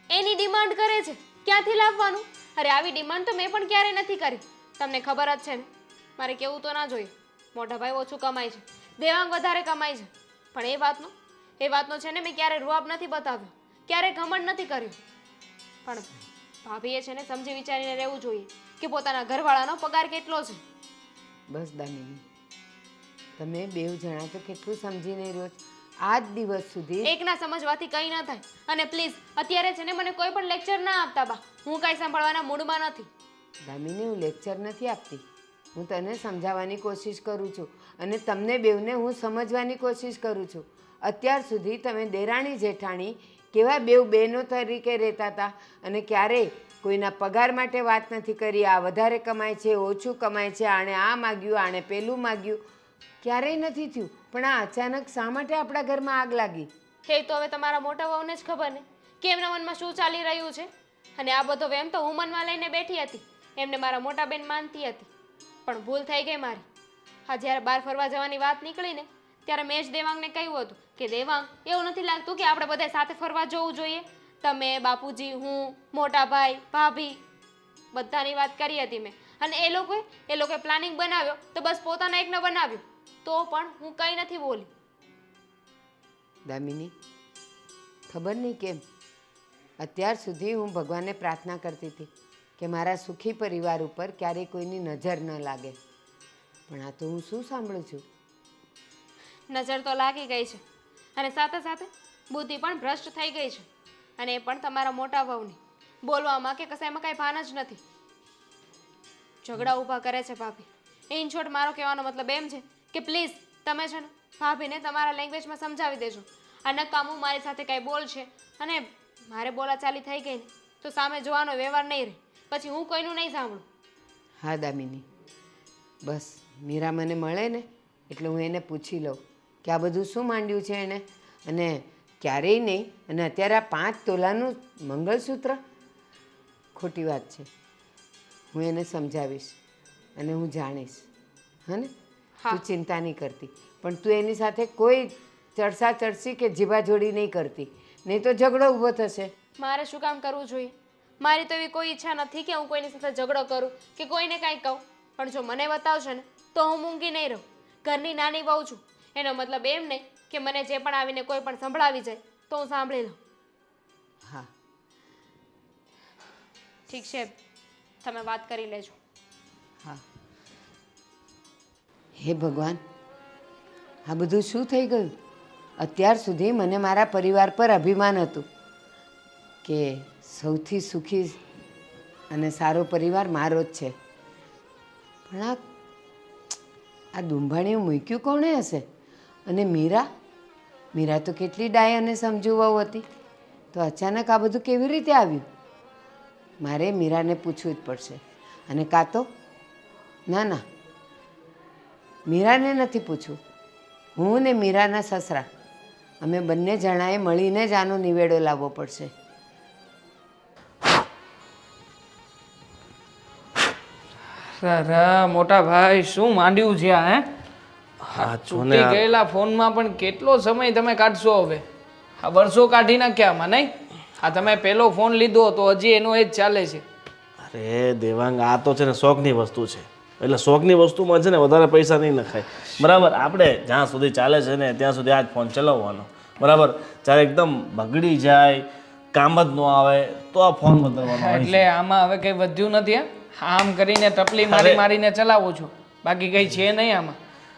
એની ડિમાન્ડ કરે છે, ક્યાંથી લાવવાનું? અરે આવી ડિમાન્ડ તો મેં પણ ક્યારેય નથી કરી. તમને ખબર જ છે ને, મારે કેવું તો ના જોઈએ, મોટા ભાઈ ઓછું કમાય છે, દેવાંગ વધારે કમાય છે. પણ એ વાતનો છે ને મેં ક્યારે રૂઆબ નથી બતાવ્યો, ક્યારે ઘમંડ નથી કર્યું. પણ ભાભીએ છે ને સમજી વિચારીને રહેવું જોઈએ કે પોતાના ઘરવાળાનો પગાર કેટલો છે. બસ દામિની, તમે બેવ જણા તો કેટલું સમજીને રહ્યો છો. આજ દિવસ સુધી એકના સમજવાથી કંઈ ના થાય. અને પ્લીઝ અત્યારે છે ને મને કોઈ પણ લેક્ચર ના આપતા બા, હું કાંઈ સાંભળવાના મૂડમાં નથી. દામિની હું લેક્ચર નથી આપતી, હું તને સમજાવવાની કોશિશ કરું છું અને તમને બેવને હું સમજવાની કોશિશ કરું છું. અત્યાર સુધી તમે દેરાણી જેઠાણી કેવા બેવ બહેનો તરીકે રહેતા હતા અને ક્યારેય કોઈના પગાર માટે વાત નથી કરી. આ વધારે કમાય છે, ઓછું કમાય છે, આણે આ માગ્યું, આણે પેલું માગ્યું, ક્યારેય નથી થયું. પણ આ અચાનક શા માટે આપણા ઘરમાં આગ લાગી? હે તો હવે તમારા મોટા વહુને જ ખબર ને કે એમના મનમાં શું ચાલી રહ્યું છે. અને આ બધો વેમ તો હું મનમાં લઈને બેઠી હતી, એમને મારા મોટા બેન માનતી હતી. પણ ભૂલ થઈ ગઈ મારી. હા, જ્યારે બહાર ફરવા જવાની વાત નીકળી ને ત્યારે મેં જ દેવાંગને કહ્યું હતું કે દેવાંગ, એવું નથી લાગતું કે આપણે બધા સાથે ફરવા જવું જોઈએ? તમે, બાપુજી, હું, મોટા ભાઈ, ભાભી, બધાની વાત કરી હતી મેં. અને એ લોકોએ પ્લાનિંગ બનાવ્યો તો બસ પોતાના એકને બનાવ્યું, તો પણ હું કંઈ નથી બોલી. દામિની, ખબર નહીં કેમ અત્યાર સુધી હું ભગવાનને પ્રાર્થના કરતી હતી કે મારા સુખી પરિવાર ઉપર ક્યારેય કોઈની નજર ન લાગે. પણ આ તો હું શું સાંભળું છું? નજર તો લાગી ગઈ છે અને સાથે સાથે બુદ્ધિ પણ ભ્રષ્ટ થઈ ગઈ છે. અને એ પણ તમારા મોટા વહુની. બોલવામાં કે કશાયમાં કાંઈ ભાન જ નથી. ઝઘડા ઊભા કરે છે ભાભી. ઇન શોર્ટ મારો કહેવાનો મતલબ એમ છે કે પ્લીઝ તમે છે ને ભાભીને તમારા લેંગ્વેજમાં સમજાવી દેજો. આ નકામું મારી સાથે કાંઈ બોલ છે અને મારે બોલાચાલી થઈ ગઈ ને તો સામે જોવાનો વ્યવહાર નહીં રહે, પછી હું કોઈનું નહીં સાંભળું. હા દામિની, બસ મીરા મને મળે ને એટલે હું એને પૂછી લઉં કે આ બધું શું માંડ્યું છે એને, અને ક્યારેય નહીં. અને અત્યારે આ 5 તોલાનું મંગળસૂત્ર, ખોટી વાત છે. હું એને સમજાવીશ અને હું જાણીશ. હા ને? તું ચિંતા નહીં કરતી, પણ તું એની સાથે કોઈ ચડસા ચડસી કે જીભાજોડી નહીં કરતી, નહીં તો ઝઘડો ઊભો થશે. મારે શું કામ કરવું જોઈએ? મારી તો એવી કોઈ ઈચ્છા નથી કે હું કોઈની સાથે ઝઘડો કરું કે કોઈને કાંઈ કહું. પણ જો મને બતાવશે ને તો હું મૂંગી નહીં રહું. ઘરની નાની વહુ છું, એનો મતલબ એમ નહીં કે મને જે પણ આવીને કોઈ પણ સંભળાવી જાય તો હું સાંભળી લઉં. હા ઠીક છે, તમે વાત કરી લેજો. હા. હે ભગવાન, આ બધું શું થઈ ગયું? અત્યાર સુધી મને મારા પરિવાર પર અભિમાન હતું કે સૌથી સુખી અને સારો પરિવાર મારો જ છે. પણ આ દુંભાણીઓ મૂક્યું કોણે હશે? અને મીરા તો કેટલી ડાય અને સમજુ વહુ હતી, તો અચાનક આ બધું કેવી રીતે આવ્યું? મારે મીરાને પૂછવું જ પડશે. અને કાં તો ના, મીરાને નથી પૂછવું, હું ને મીરાના સસરા અમે બંને જણાએ મળીને જ આનો નિવેડો લાવવો પડશે. મોટા ભાઈ, શું માંડ્યું છે આ? હા તૂટી ગયેલા ફોનમાં પણ કેટલો સમય તમે કાઢશો હવે? આ વર્ષો કાઢી નાખ્યા આમાં, નહીં? આ તમે પેલો ફોન લીધો તો હજી એનો એ જ ચાલે છે. અરે દેવાંગ, આ તો છે ને શોખની વસ્તુ છે, એટલે શોખની વસ્તુમાં છે ને વધારે પૈસા નહીં નખાય. બરાબર, આપણે જ્યાં સુધી ચાલે છે ને ત્યાં સુધી આ જ ફોન ચલાવવાનો. બરાબર, જ્યારે એકદમ બગડી જાય કામ જ ન આવે તો આ ફોન બદલવાનો હોય છે. એટલે આમાં હવે કંઈ વધ્યું નથી હા આમ કરીને ટપલી મારીને ચલાવો છો બાકી કંઈ છે નહીં આમાં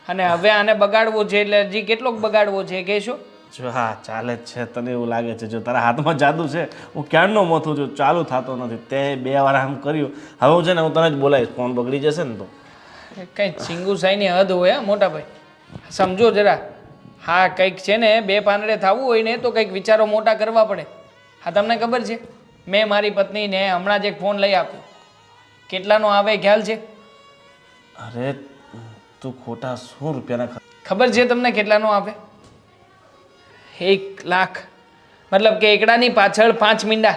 અને હવે આને બગાડવો છે એટલે હજી કેટલોક બગાડવો છે કહેશો જો હા ચાલે જ છે તને એવું લાગે છે જો તારા હાથમાં જાદુ છે હું ક્યારનો મોથું છું ચાલુ થતો નથી તે 2 વાર આમ કર્યું હવે હું છે ને હું તને જ બોલાવીશ ફોન બગડી જશે ને તો કંઈ ચિંગુસાઈની હદ હોય હા મોટા ભાઈ સમજો જરા હા કંઈક છે ને 2 પાંદડે થવું હોય ને તો કંઈક વિચારો મોટા કરવા પડે હા તમને ખબર છે મેં મારી પત્નીને હમણાં જ એક ફોન લઈ આપ્યો કેટલાનો આવે ખ્યાલ છે અરે તું ખોટા 100 રૂપિયાના ખબર છે તમને કેટલાનો આવે 1 લાખ મતલબ કે એકડાની પાછળ 5 મીંડા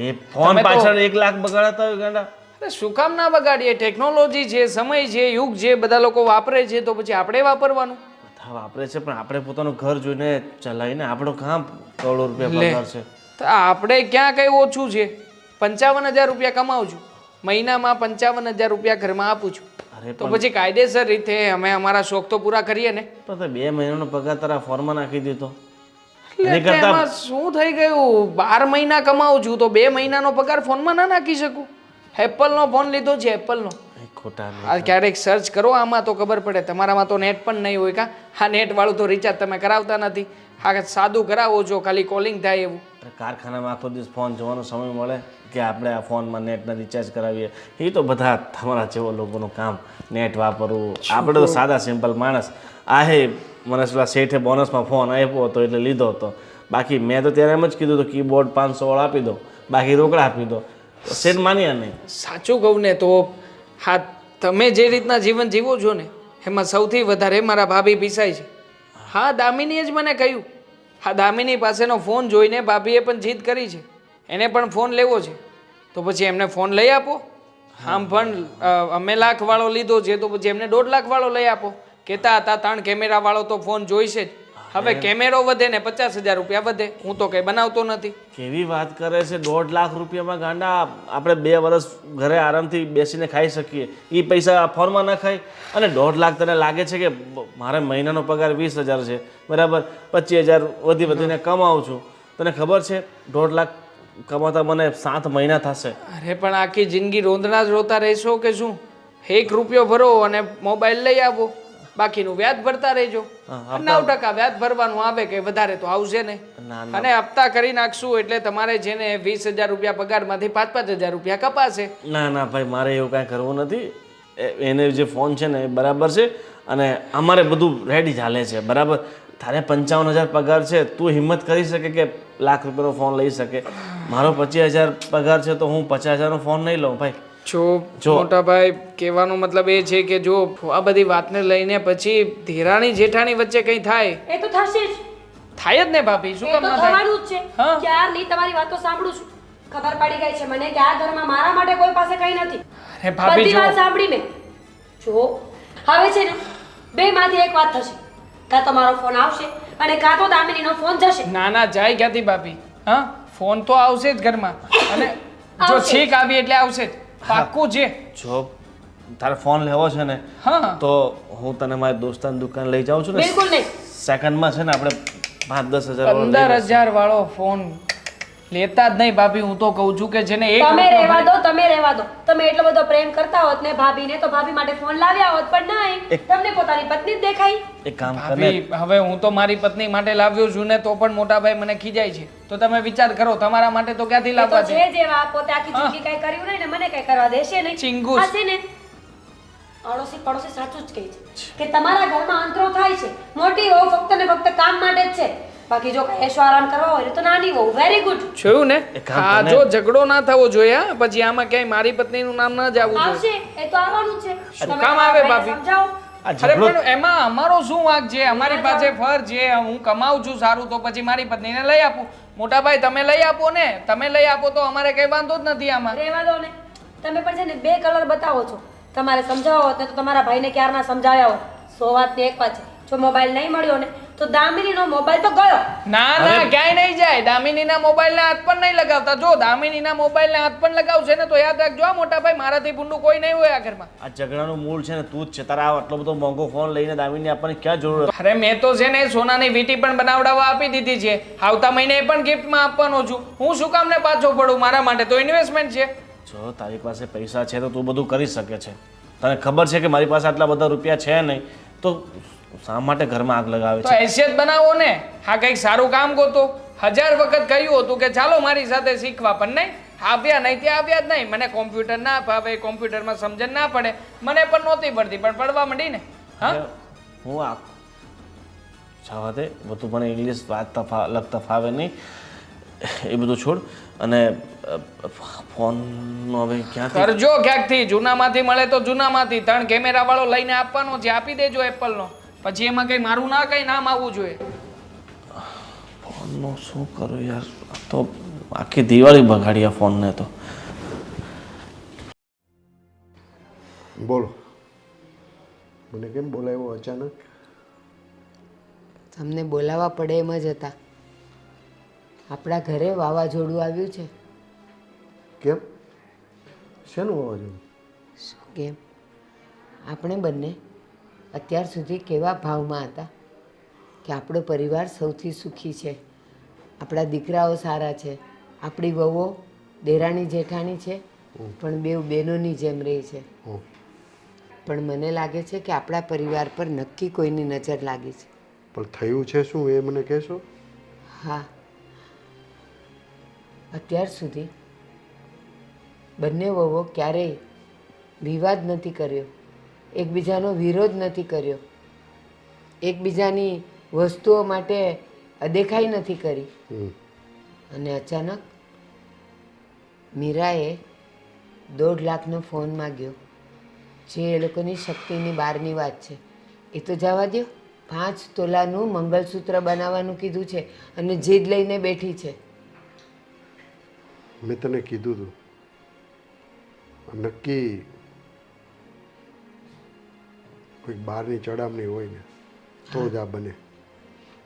એ ફોન તમે તો- પાછળ 1 લાખ બગાડતા હોય ગાંડા અરે શું કામ ના બગાડીએ ટેકનોલોજી છે સમય છે યુગ છે બધા લોકો વાપરે છે તો પછી આપણે વાપરવાનું બધા વાપરે છે પણ આપણે પોતાનું ઘર જોઈને ચલાવીને આપણો કામ કરોડો રૂપિયા લે. પગાર છે તો આપણે ક્યાં કઈ ઓછું છે 55,000 રૂપિયા કમાવું છું મહિનામાં 55,000 રૂપિયા ઘરમાં આપું છું અરે તો પછી કાયદેસર રીતે અમે અમારા શોખ તો પૂરા કરીએ ને પણ તે 2 મહિનાનો પગાર તારા ફોર્મમાં નાખી દીધો એટલે એની કરતા એમાં શું થઈ ગયું 12 મહિના કમાવું છું તો 2 મહિનાનો પગાર ફોનમાં ના નાખી શકું એપલનો ફોન લીધો છે એપલનો એ ખોટા નહીં. આ ક્યારેક સર્ચ કરો આમાં તો ખબર પડે તમારામાં તો નેટ પણ નહીં હોય કા હા નેટ વાળું તો રિચાર્જ તમે કરાવતા નથી હા સાદું કરાવો છો ખાલી કોલિંગ થાય એવું અરે કારખાનામાં આખો દિવસ ફોન જોવાનો સમય મળે કે આપણે આ ફોનમાં નેટના રિચાર્જ કરાવીએ એ તો બધા તમારા જેવો લોકોનું કામ નેટ વાપરવું આપણે તો સાદા સિમ્પલ માણસ આ હે મને પેલા શેઠે બોનસમાં ફોન આપ્યો હતો એટલે લીધો હતો બાકી મેં તો ત્યારે એમ જ કીધું હતું કીબોર્ડ 500 વાળો આપી દો બાકી રોકડા આપી દો તો શેઠ માન્યા નહીં સાચું કહું ને તો હા તમે જે રીતના જીવન જીવો છો ને એમાં સૌથી વધારે મારા ભાભી પીસાય છે હા દામિનીએ જ મને કહ્યું હા દામિની પાસેનો ફોન જોઈને ભાભીએ પણ જીદ કરી છે એને પણ ફોન લેવો છે તો પછી એમને ફોન લઈ આપો આમ પણ અમે લાખવાળો લીધો છે તો પછી એમને 1.5 લાખવાળો લઈ આપો કહેતા હતા 3 કેમેરાવાળો તો ફોન જોઈશે જ હવે કેમેરો વધે ને 50,000 રૂપિયા વધે હું તો કંઈ બનાવતો નથી કેવી વાત કરે છે 1.5 લાખ રૂપિયામાં ગાંડા આપણે 2 વર્ષ ઘરે આરામથી બેસીને ખાઈ શકીએ એ પૈસા ફોનમાં ન ખાય અને 1.5 લાખ તને લાગે છે કે મારે મહિનાનો પગાર 20,000 છે બરાબર 25,000 વધીને કમાઉં છું તને ખબર છે 1.5 લાખ કમાતા મને 7 મહિના થશે અરે પણ આખી જિંદગી રોંદણા જ રોતા રહેશો કે શું 1 રૂપિયો ભરો અને મોબાઈલ લઈ આવો બાકીનું વ્યાજ ભરતા રહેજો 9% વ્યાજ ભરવાનું આવે કે વધારે તો આવશે નહીં ના, અને હપ્તા કરી નાખશું એટલે તમારે છે ને 20,000 રૂપિયા પગારમાંથી 5,000 રૂપિયા કપાશે ના ના ભાઈ મારે એવું કાંઈ કરવું નથી એને જે ફોન છે ને એ બરાબર છે અને અમારે બધું રેડી ચાલે છે બરાબર તારે 55,000 પગાર છે તું હિંમત કરી શકે કે ₹1 લાખ રૂપિયાનો ફોન લઈ શકે મારો 25,000 પગાર છે તો હું 50,000નો ફોન નહીં લઉં ભાઈ જો મોટા ભાઈ કહેવાનો મતલબ એ છે કે જો આ બધી વાતને લઈને પછી ધીરાણી જેઠાણી વચ્ચે કંઈ થાય એ તો થશે જ થાય જ ને ભાભી શું એ કામ તો ના થાય થવાનું જ છે હા. ક્યારની તમારી વાતો સાંભળું છું ખબર પડી ગઈ છે મને કે આ ઘરમાં મારા માટે કોઈ પાસે કંઈ નથી અરે ભાભી બધી જો વાત સાંભળી મેં જો હવે છે ને બેમાંથી એક વાત થશે કાં તો મારો ફોન આવશે અને કાં તો દામિનીનો ફોન જશે ના ના જાય ક્યાંથી ભાભી હા ફોન તો આવશે જ ઘરમાં અને જો આવશે. છીક આવી એટલે આવશે જ પાક્કું છે જો તારે ફોન લેવો છે ને હા તો હું તને મારી દોસ્તાની દુકાન લઈ જાઉં છું ને બિલકુલ નહીં સેકન્ડમાં છે ને આપણે 5-10 હજાર વાળો લઈ લઈશું. 15,000 વાળો ફોન લેતા જ નહીં ભાભી હું તો કહું છું કે જેને એક તમે રૂપિયો રહેવા દો તમે રહેવા દો તમે એટલો બધો પ્રેમ કરતા હોત ને ભાભીને તો ભાભી માટે ફોન લાવ્યા હોત પણ નહીં તમને પોતાની પત્ની જ દેખાઈ એક કામ કર ને ભાભી હવે હું તો મારી પત્ની માટે લાવ્યો છું ને તો પણ મોટા ભાઈ મને ખીજાય છે તો તમે વિચાર કરો તમારા માટે તો ક્યાંથી એ તો લાવવા છે છે જેવા પોતે આખી જિંદગી કઈ કર્યું નહીં ને મને કઈ કરવા દેશે નહીં ચિંગુસ. આ છે ને અડોશી પડોશી સાચું જ કહે છે કે તમારા ઘરમાં અંતરો થાય છે મોટી વહુ ફક્ત ને ફક્ત કામ માટે જ છે બાકી જો કઈ એશો આરામ કરવા હોય તો નાની વહુ વેરી ગુડ જોયું ને એક કામ હા કર ને. જો ઝઘડો ના થવો જોઈએ હા પછી આમાં ક્યાંય મારી પત્નીનું નામ ના જવું જોઈએ આવશે એ તો આવવાનું જ છે શું તમે કામ તમારા આવે ભાઈને ભાભી? સમજાવો આ અરે ઝઘડો પણ એમાં અમારો શું વાંક છે અમારી પાસે ફર છે હું કમાઉં છું સારું તો પછી મારી પત્નીને લઈ આપું મોટા ભાઈ તમે લઈ આપો ને તમે લઈ આપો તો અમારે કઈ વાંધો જ નથી આમાં રહેવા દો ને તમે પણ છે ને બે કલર બતાવો છો તમારે સમજાવો હોત ને તો તમારા ભાઈને ક્યારના સમજાવ્યા હોત 100 વાતની એક વાત છે જો મોબાઈલ નહીં મળ્યો ને તો દામિનીનો મોબાઈલ તો ગયો. ના ના ક્યાંય નહીં જાય. દામિનીના મોબાઈલને હાથ પણ નહીં લગાવતા. જો દામિનીના મોબાઈલને હાથ પણ લગાવશે ને તો યાદ રાખજો આ મોટા ભાઈ, મારાથી ભૂંડું કોઈ નહીં હોય આ ઘરમાં. આ ઝઘડાનું મૂળ છે ને તું જ છે. તારા આટલો બધો મોંઘો ફોન લઈને દામિની આપવાની ક્યાં જરૂર? અરે મેં તો છે ને સોનાની વીંટી પણ બનાવડાવવા આપી દીધી છે. આવતા મહિને એ પણ ગિફ્ટમાં આપવાનો છું. હું શું કામને પાછો પડું? મારા માટે તો ઇન્વેસ્ટમેન્ટ છે. જો તારી પાસે પૈસા છે તો તું બધું કરી શકે છે. તને ખબર છે કે મારી પાસે આટલા બધા રૂપિયા છે નહીં, તો શા માટે ઘરમાં આગ લગાવે તો છે? હેસિયત બનાવો ને. હા કંઈક સારું કામ ગોતો. 1000 વખત કહ્યું હતું કે ચાલો મારી સાથે શીખવા, પણ નહીં. આવ્યા નહીં ત્યાં આવ્યા જ નહીં. મને કોમ્પ્યુટર ના ફાવે, કોમ્પ્યુટરમાં સમજણ ના પડે, મને પણ નહોતી પડતી, પણ પડવા માંડી ને. હા હું આ જવા દે, બધું મને ઇંગ્લિશ વાંચતા લખતા ફાવે નહીં, એ બધું છોડ. અને ફોનનો હવે ક્યાંથી કરજો ક્યાંકથી. જૂનામાંથી મળે તો જૂનામાંથી. 3 કેમેરા વાળો લઈને આપવાનો છે, આપી દેજો એપલનો. પછી એમાં કંઈ મારું ના કંઈ નામ આવવું જોઈએ. ફોનનો શું કરું યાર? આ તો આખી દિવાળી બગાડી આ ફોનને તો. બોલો, મને કેમ બોલાવ્યો અચાનક? તમને બોલાવવા પડે એમ જ હતા. આપણા ઘરે વાવાઝોડું આવ્યું છે. કેમ? શેનું વાવાઝોડું? શું કેમ? આપણે બંને અત્યાર સુધી કેવા ભાવમાં હતા કે આપણો પરિવાર સૌથી સુખી છે, આપણા દીકરાઓ સારા છે, આપણી વહુઓ દેરાણી જેઠાણી છે, પણ બેઉ બહેનોની જેમ રહે છે. પણ મને લાગે છે કે આપણા પરિવાર પર નક્કી કોઈની નજર લાગી છે. પણ થયું છે શું એ મને કહેશો? હા, અત્યાર સુધી બંને વહુઓ ક્યારેય વિવાદ નથી કર્યો, એકબીજાનો વિરોધ નથી કર્યો, એકબીજાની વસ્તુઓ માટે અદેખાઈ નથી કરી. અને અચાનક મીરાએ 1.5 લાખનો ફોન માગ્યો, જે એ લોકોની શક્તિની બહારની વાત છે. એ તો જવા દો, 5 તોલાનું મંગળસૂત્ર બનાવવાનું કીધું છે અને જીદ લઈને બેઠી છે. મેં તને કીધું હતું નક્કી કોઈક બહારની ચડામણી હોય ને તો જ આ બને,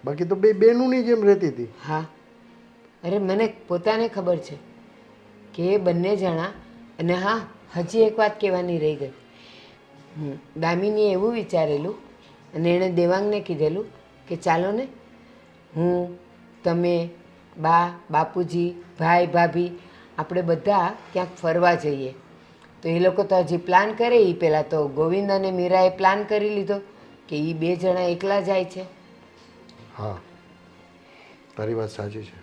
બાકી તો બે બહેનોની જેમ રહેતી હતી. હા, અરે મને પોતાને ખબર છે કે એ બંને જણા. અને હા, હજી એક વાત કહેવાની રહી ગઈ. દામિનીએ એવું વિચારેલું અને એણે દેવાંગને કીધેલું કે ચાલો ને હું, તમે, બા, બાપુજી, ભાઈ, ભાભી આપણે બધા ક્યાંક ફરવા જઈએ. તો એ લોકો તો હજી પ્લાન કરે. એ પહેલાં તો ગોવિંદ અને મીરાએ પ્લાન કરી લીધો કે એ 2 જણા એકલા જાય છે. હા, તારી વાત સાચી છે.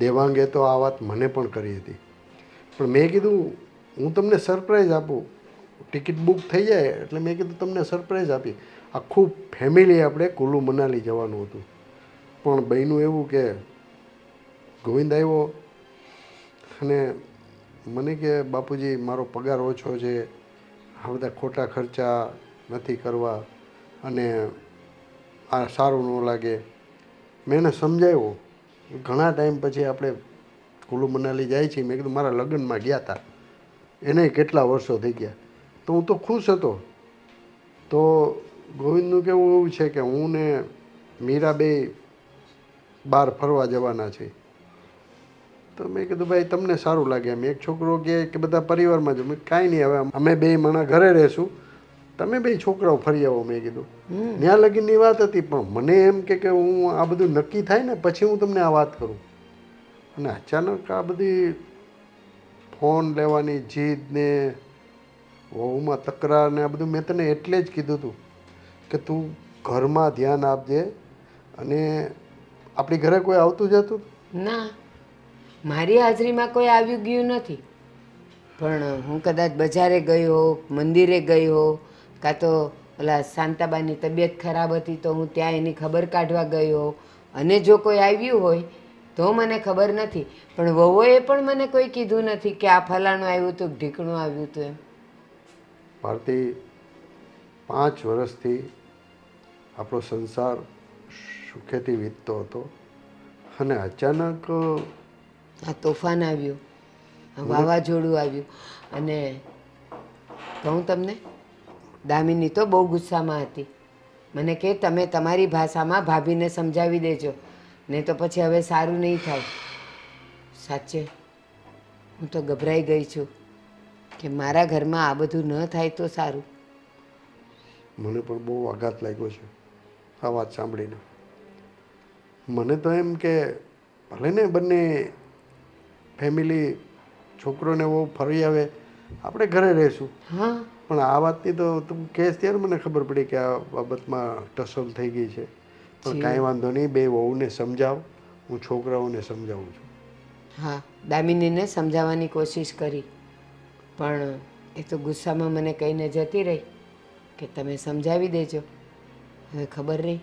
દેવાંગે તો આ વાત મને પણ કરી હતી, પણ મેં કીધું હું તમને સરપ્રાઈઝ આપું. ટિકિટ બુક થઈ જાય એટલે મેં કીધું તમને સરપ્રાઈઝ આપી. આખું ફેમિલી આપણે કુલ્લુ મનાલી જવાનું હતું, પણ બન્યું એવું કે ગોવિંદ આવ્યો અને મને કે બાપુજી મારો પગાર ઓછો છે, આ બધા ખોટા ખર્ચા નથી કરવા અને આ સારું ન લાગે. મેં એને સમજાવ્યો. ઘણા ટાઈમ પછી આપણે કુલ્લુ મનાલી જાય છીએ. મેં કીધું મારા લગ્નમાં ગયા હતા, એને કેટલા વર્ષો થઈ ગયા, તો હું તો ખુશ હતો. તો ગોવિંદનું કહેવું એવું છે કે હું ને મીરા બે બહાર ફરવા જવાના છે. તો મેં કીધું ભાઈ તમને સારું લાગે એમ. એક છોકરો કહે કે બધા પરિવારમાં જ. મેં કાંઈ નહીં, હવે અમે 2 માણસ ઘરે રહેશું, તમે 2 છોકરાઓ ફરી આવો. મેં કીધું ત્યાં લગીનની વાત હતી, પણ મને એમ કે હું આ બધું નક્કી થાય ને પછી હું તમને આ વાત કરું. અને અચાનક આ બધી ફોન લેવાની જીદ ને વહુમાં તકરાર ને આ બધું મેં તને એટલે જ કીધું હતું કે તું ઘરમાં ધ્યાન આપજે. અને આપણી ઘરે કોઈ આવતું જતું? ના, મારી હાજરીમાં કોઈ આવ્યું ગયું નથી. પણ હું કદાચ બજારે ગઈ હોઉં, મંદિરે ગઈ હોઉં, કાં તો ઓલા શાંતાબાની તબિયત ખરાબ હતી તો હું ત્યાં એની ખબર કાઢવા ગઈ હોઉં, અને જો કોઈ આવ્યું હોય તો મને ખબર નથી. પણ વહુએ પણ મને કોઈ કીધું નથી કે આ ફલાણું આવ્યું હતું, ઢીકણું આવ્યું હતું એમ. ભારતી, 5 વર્ષથી આપણો સંસાર સુખેથી વીતતો હતો અને અચાનક આ તોફાન આવ્યું, આ વાવાઝોડું આવ્યું. અને કહું તમને, દામિની તો બહુ ગુસ્સામાં હતી. મને કે તમે તમારી ભાષામાં ભાભીને સમજાવી દેજો, નહીં તો પછી હવે સારું નહીં થાય. સાચે હું તો ગભરાઈ ગઈ છું કે મારા ઘરમાં આ બધું ન થાય તો સારું. મને પણ બહુ આઘાત લાગ્યો છે આ વાત સાંભળીને. મને તો એમ કે ભલે ને બંને ફેમિલી છોકરોને બહુ ફરી આવે, આપણે ઘરે રહીશું, હા પણ આ વાતની તો તું કહેશ ત્યારે મને ખબર પડી કે આ બાબતમાં ટસલ થઈ ગઈ છે. પણ કાંઈ વાંધો નહીં, બે વહુને સમજાવ, હું છોકરાઓને સમજાવું છું. હા, દામિનીને સમજાવવાની કોશિશ કરી, પણ એ તો ગુસ્સામાં મને કહીને જતી રહી કે તમે સમજાવી દેજો. હવે ખબર નહીં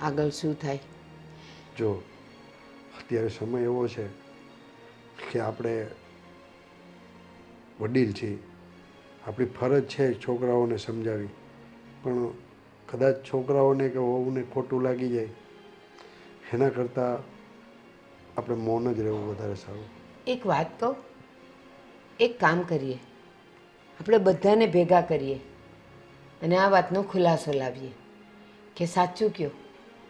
આગળ શું થાય. જો અત્યારે સમય એવો છે કે આપણે વડીલ છીએ, આપણી ફરજ છે છોકરાઓને સમજાવી, પણ કદાચ છોકરાઓને કે વહુને ખોટું લાગી જાય એના કરતાં આપણે મૌન જ રહેવું વધારે સારું. એક વાત કહું, એક કામ કરીએ, આપણે બધાને ભેગા કરીએ અને આ વાતનો ખુલાસો લાવીએ કે સાચું કહો,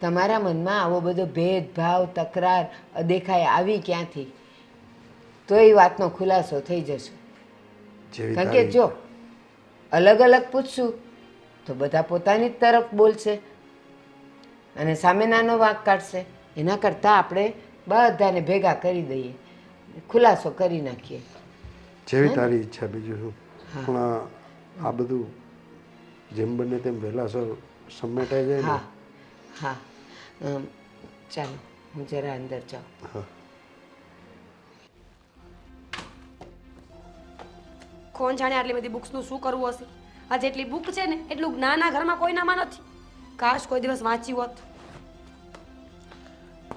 તમારા મનમાં આવો બધો ભેદભાવ, તકરાર, અદેખાઈ આવી ક્યાંથી? તો એ વાતનો ખુલાસો થઈ જશે. જેવી કારણ કે તારી જો અલગ અલગ પૂછશું તો બધા પોતાની જ તરફ બોલશે અને સામે નાનો વાંક કાઢશે. એના કરતાં આપણે બધાને ભેગા કરી દઈએ, ખુલાસો કરી નાખીએ. જેવી તારી ઈચ્છા, બીજું શું. પણ આ બધું જેમ બને તેમ વહેલાસર સમેટાઈ જાય હા ને. હા ચાલો હું જરા અંદર જાઉં. હા, કોણ જાણે આટલી બધી બુક્સનું શું કરવું હશે. આ જેટલી બુક છે ને એટલું જ્ઞાન આ ઘરમાં કોઈનામાં નથી. કાશ કોઈ દિવસ વાંચ્યું હોત.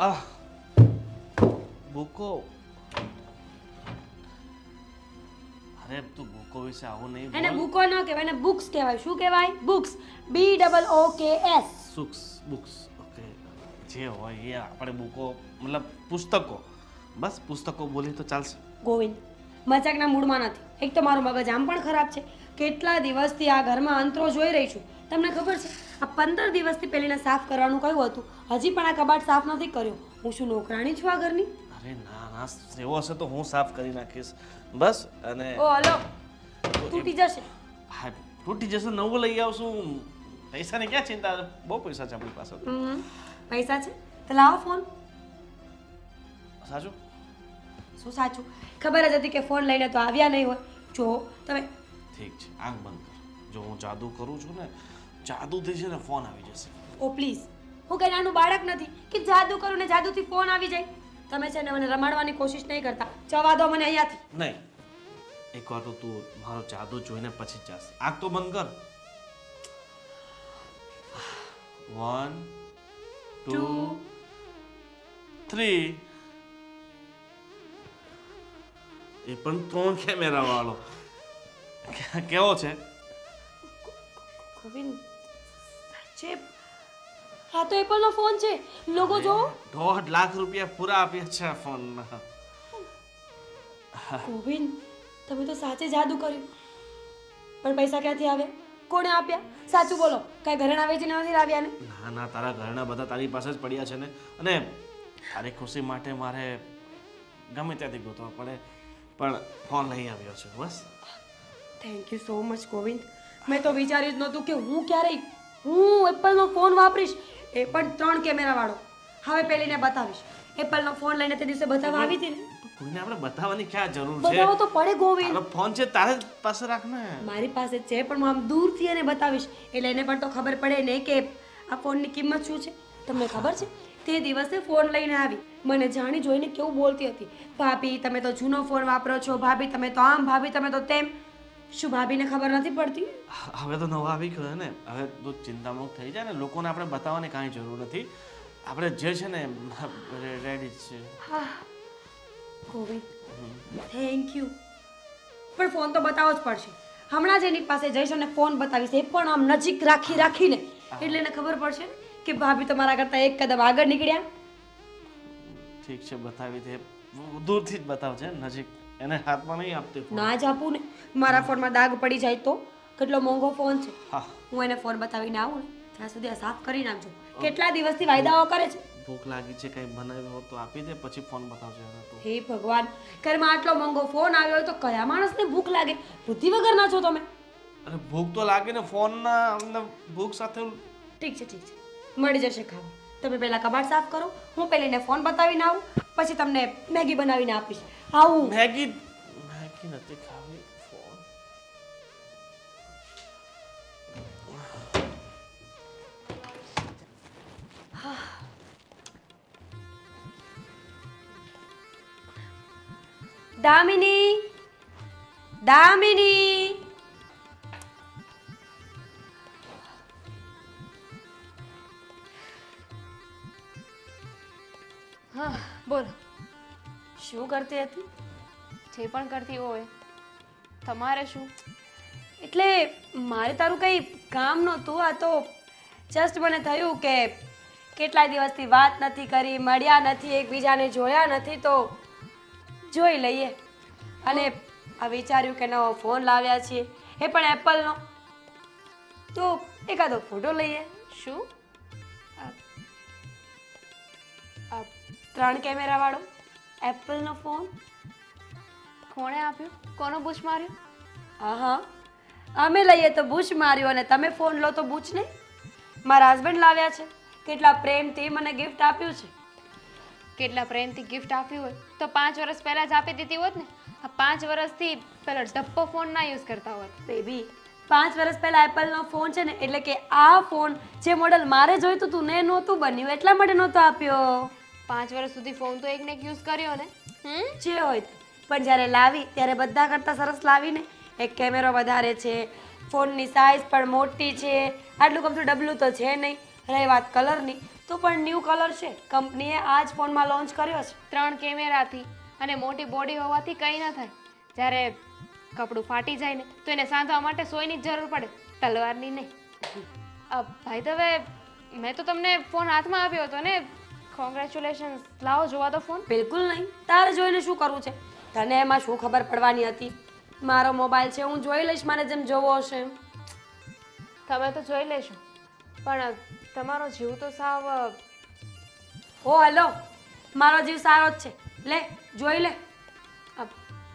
આહ બુકો. અરે તું બુકો વિશે આવું નહીં એને બોલ. બુકો ન કહેવાય, એને બુક્સ કહેવાય. શું કહેવાય? બુક્સ. BOOKS. બુક્સ ઓકે, જે હોય એ આપણે બુકો મતલબ પુસ્તકો, બસ પુસ્તકો બોલી તો ચાલશે. ગોવિંદ, મજાકના મૂડમાં નથી. એક તો મારું મગજ આમ પણ ખરાબ છે. કેટલા દિવસથી આ ઘરમાં અંતરો જોઈ રહી છું. તમને ખબર છે આ 15 દિવસથી પેલીને સાફ કરવાનું કહ્યું હતું, હજી પણ આ કબાટ સાફ નથી કર્યો. હું શું નોકરાણી છું આ ઘરની? અરે ના ના, એવો હશે તો હું સાફ કરી નાખીશ બસ. અને ઓ હલો, તૂટી જશે. હા તૂટી જશે, નવું લઈ આવશું. પૈસાની ક્યાં ચિંતા, બહુ પૈસા છે આપણી પાસે. પૈસા છે તો લાવો ફોન. સાચું? શું સાચું? ખબર જ હતી કે ફોન લઈને તો આવ્યા નહીં હોય. જો તમે ઠીક છે, આંખ બંધ કર. જો હું જાદુ કરું છું ને, જાદુથી છે ને ફોન આવી જશે. ઓ પ્લીઝ, હું કઈ નાનું બાળક નથી કે જાદુ કરું ને જાદુથી ફોન આવી જાય. તમે છે ને મને રમાડવાની કોશિશ નહીં કરતા. જવા દો મને અહીંયાથી. નહીં, એકવાર તો તું મારો જાદુ જોઈને પછી જ જાશે. આંખ તો બંધ કર. 1 2 3. એ પણ 3 કેમેરા વાળો. કેવો છે? ગોવિંદ સાચે હા તો એપલનો ફોન છે. લોગો જો. 1.5 લાખ રૂપિયા પૂરા આપ્યા છે આ ફોનના. ગોવિંદ, તમે તો સાચે જાદુ કર્યું. પણ પૈસા ક્યાંથી આવ્યા? કોણે આપ્યા? સાચું બોલો, કઈ ઘરેણા વેચીને નથી લાવ્યા ને? ના ના, તારા ઘરના બધા તારી પાસે જ પડ્યા છે ને, અને તારી ખુશી માટે મારે ગમે ત્યાંથી ગોતવા પડે, પણ ફોન લઈ આવ્યો છે બસ. Thank you so much Govind. મેં તો વિચાર્યું જ નહોતું કે હું ક્યારેય એપલનો ફોન વાપરીશ, એ પણ 3 કેમેરા વાળો. હવે પેલીને બતાવીશ. એપલનો ફોન લઈને તે દિવસે બતાવવા આવી હતી ને. કોઈને આપણે બતાવવાની ક્યાં જરૂર છે? બતાવો તો પડે ગોવિંદ. તારો ફોન છે તારે જ પાસે રાખ ને. મારી પાસે જ છે, પણ હું આમ દૂરથી એને બતાવીશ એટલે એને પણ તો ખબર પડે ને કે આ ફોનની કિંમત શું છે. તમને ખબર છે તે દિવસે ફોન લઈને આવી, મને જાણી જોઈને કેવું બોલતી હતી, ભાભી તમે તો જૂનો ફોન વાપરો છો, ભાભી તમે તો આમ, ભાભી તમે તો તેમ. શું ભાભીને ખબર નથી પડતી? હવે તો નવા આવી ગયો ને, હવે તું ચિંતામુક્ત થઈ જાય ને. લોકોને આપણે બતાવવાની કાંઈ જરૂર નથી. આપણે જે છે ને રેડી જ છે. હા ગોવિંદ, થેન્ક યુ. પણ ફોન તો બતાવવો જ પડશે. હમણાં જ એની પાસે જઈશ અને ફોન બતાવીશ, એ પણ આમ નજીક રાખીને, એટલે એને ખબર પડશે કે ભાભી તો મારા કરતાં એક કદમ આગળ નીકળ્યા. ઠીક છે, બતાવી દે. દૂરથી જ બતાવજે, નજીક એને હાથમાં નહીં આપતી ફોન. ના જ આપું ને, મારા ફોનમાં દાગ પડી જાય તો. કેટલો મોંઘો ફોન છે. હા હું એને ફોન બતાવીને આવું ને ત્યાં સુધી આ સાફ કરી નાખજો. કેટલા દિવસથી વાયદાઓ કરે છે. ભૂખ લાગી છે, કંઈ બનાવ્યું હોત તો આપી દે, પછી ફોન બતાવજે હવે તું. હે ભગવાન, ઘરમાં આટલો મોંઘો ફોન આવ્યો હોય તો કયા માણસને ભૂખ લાગે? બુદ્ધિ વગરના છો તમે. અરે ભૂખ તો લાગે ને, ફોનના અંદર ભૂખ સાથે. ઠીક છે ઠીક છે, મળી જશે ખાવા. તમે પહેલા કબાટ સાફ કરો, હું પેલીને ફોન બતાવીને આવું, પછી તમને મેગી બનાવીને આપીશ. આવું. મેગી નથી ખાવી, ફોન. દામિની, દામિની. હા બોલો. શું કરતી હતી? જે પણ કરતી હોય. તમારે શું? એટલે મારે તારું કંઈ કામ નહોતું. આ તો જસ્ટ મને થયું કે કેટલા દિવસથી વાત નથી કરી, મળ્યા નથી, એકબીજાને જોયા નથી, તો જોઈ લઈએ. અને આ વિચાર્યું કે નવો ફોન લાવ્યા છીએ, એ પણ એપલનો, તો એકાદો ફોટો લઈએ. શું? આ 3 કેમેરાવાળો એપલનો ફોન. કોણે આપ્યું? કોનો બૂચ માર્યો? હા, અમે લઈએ તો બૂચ માર્યો અને તમે ફોન લો તો બૂચ નહીં. મારા હસબન્ડ લાવ્યા છે, કેટલા પ્રેમથી મને ગિફ્ટ આપ્યું છે. કેટલા પ્રેમથી ગિફ્ટ આપ્યું હોય તો 5 વર્ષ પહેલા જ આપી દીધી હોત ને. આ 5 વર્ષથી પેલો ડબ્બો ફોન ના યુઝ કરતા હોત. બેબી, 5 વર્ષ પહેલા એપલનો ફોન છે ને, એટલે કે આ ફોન જે મોડલ મારે જોઈતું હતું ને નહોતું બન્યું, એટલા માટે નહોતો આપ્યો. 5 વર્ષ સુધી ફોન તો એકને એક યુઝ કર્યો ને. જે હોય તે. પણ જ્યારે લાવી ત્યારે બધા કરતાં સરસ લાવીને. એક કેમેરો વધારે છે, ફોનની સાઇઝ પણ મોટી છે, આટલું કમતું ડબલું તો છે નહીં. રહી વાત કલરની, તો પણ ન્યૂ કલર છે, કંપનીએ આ જ ફોનમાં લોન્ચ કર્યો છે. 3 કેમેરાથી અને મોટી બોડી હોવાથી કંઈ ન થાય. જ્યારે કપડું ફાટી જાય ને તો એને સાંધવા માટે સોયની જ જરૂર પડે, તલવારની નહીં. ભાઈ તો હવે મેં તો તમને ફોન હાથમાં આપ્યો હતો ને. કોંગ્રેચ્યુલેશન્સ. લાવો જોવા દો ફોન. બિલકુલ નહીં, તારે જોઈને શું કરવું છે? તને એમાં શું ખબર પડવાની હતી? મારો મોબાઈલ છે, હું જોઈ લઈશ મારે જેમ જોવો હશે. તમે તો જોઈ લેશો, પણ તમારો જીવ તો સાવ. ઓ હલો, મારો જીવ સારો જ છે. લે જોઈ લે.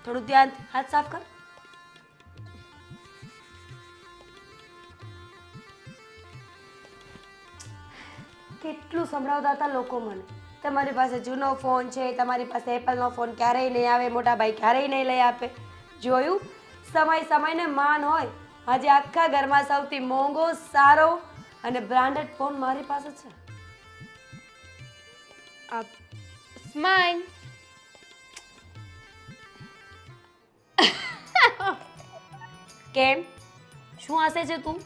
થોડું ધ્યાનથી હાથ સાફ કર. કેટલું સંભળાવતા હતા લોકો મને, તમારી પાસે જૂનો ફોન છે, તમારી પાસે એપલનો ફોન ક્યારેય નહીં આવે, મોટા ભાઈ ક્યારેય નહીં લઈ આપે. જોયું, સમયને માન હોય. આજે આખા ઘરમાં સૌથી મોંઘો, સારો અને બ્રાન્ડેડ ફોન મારી પાસે છે. સ્માઈલ. કેમ, શું હસે છે તું?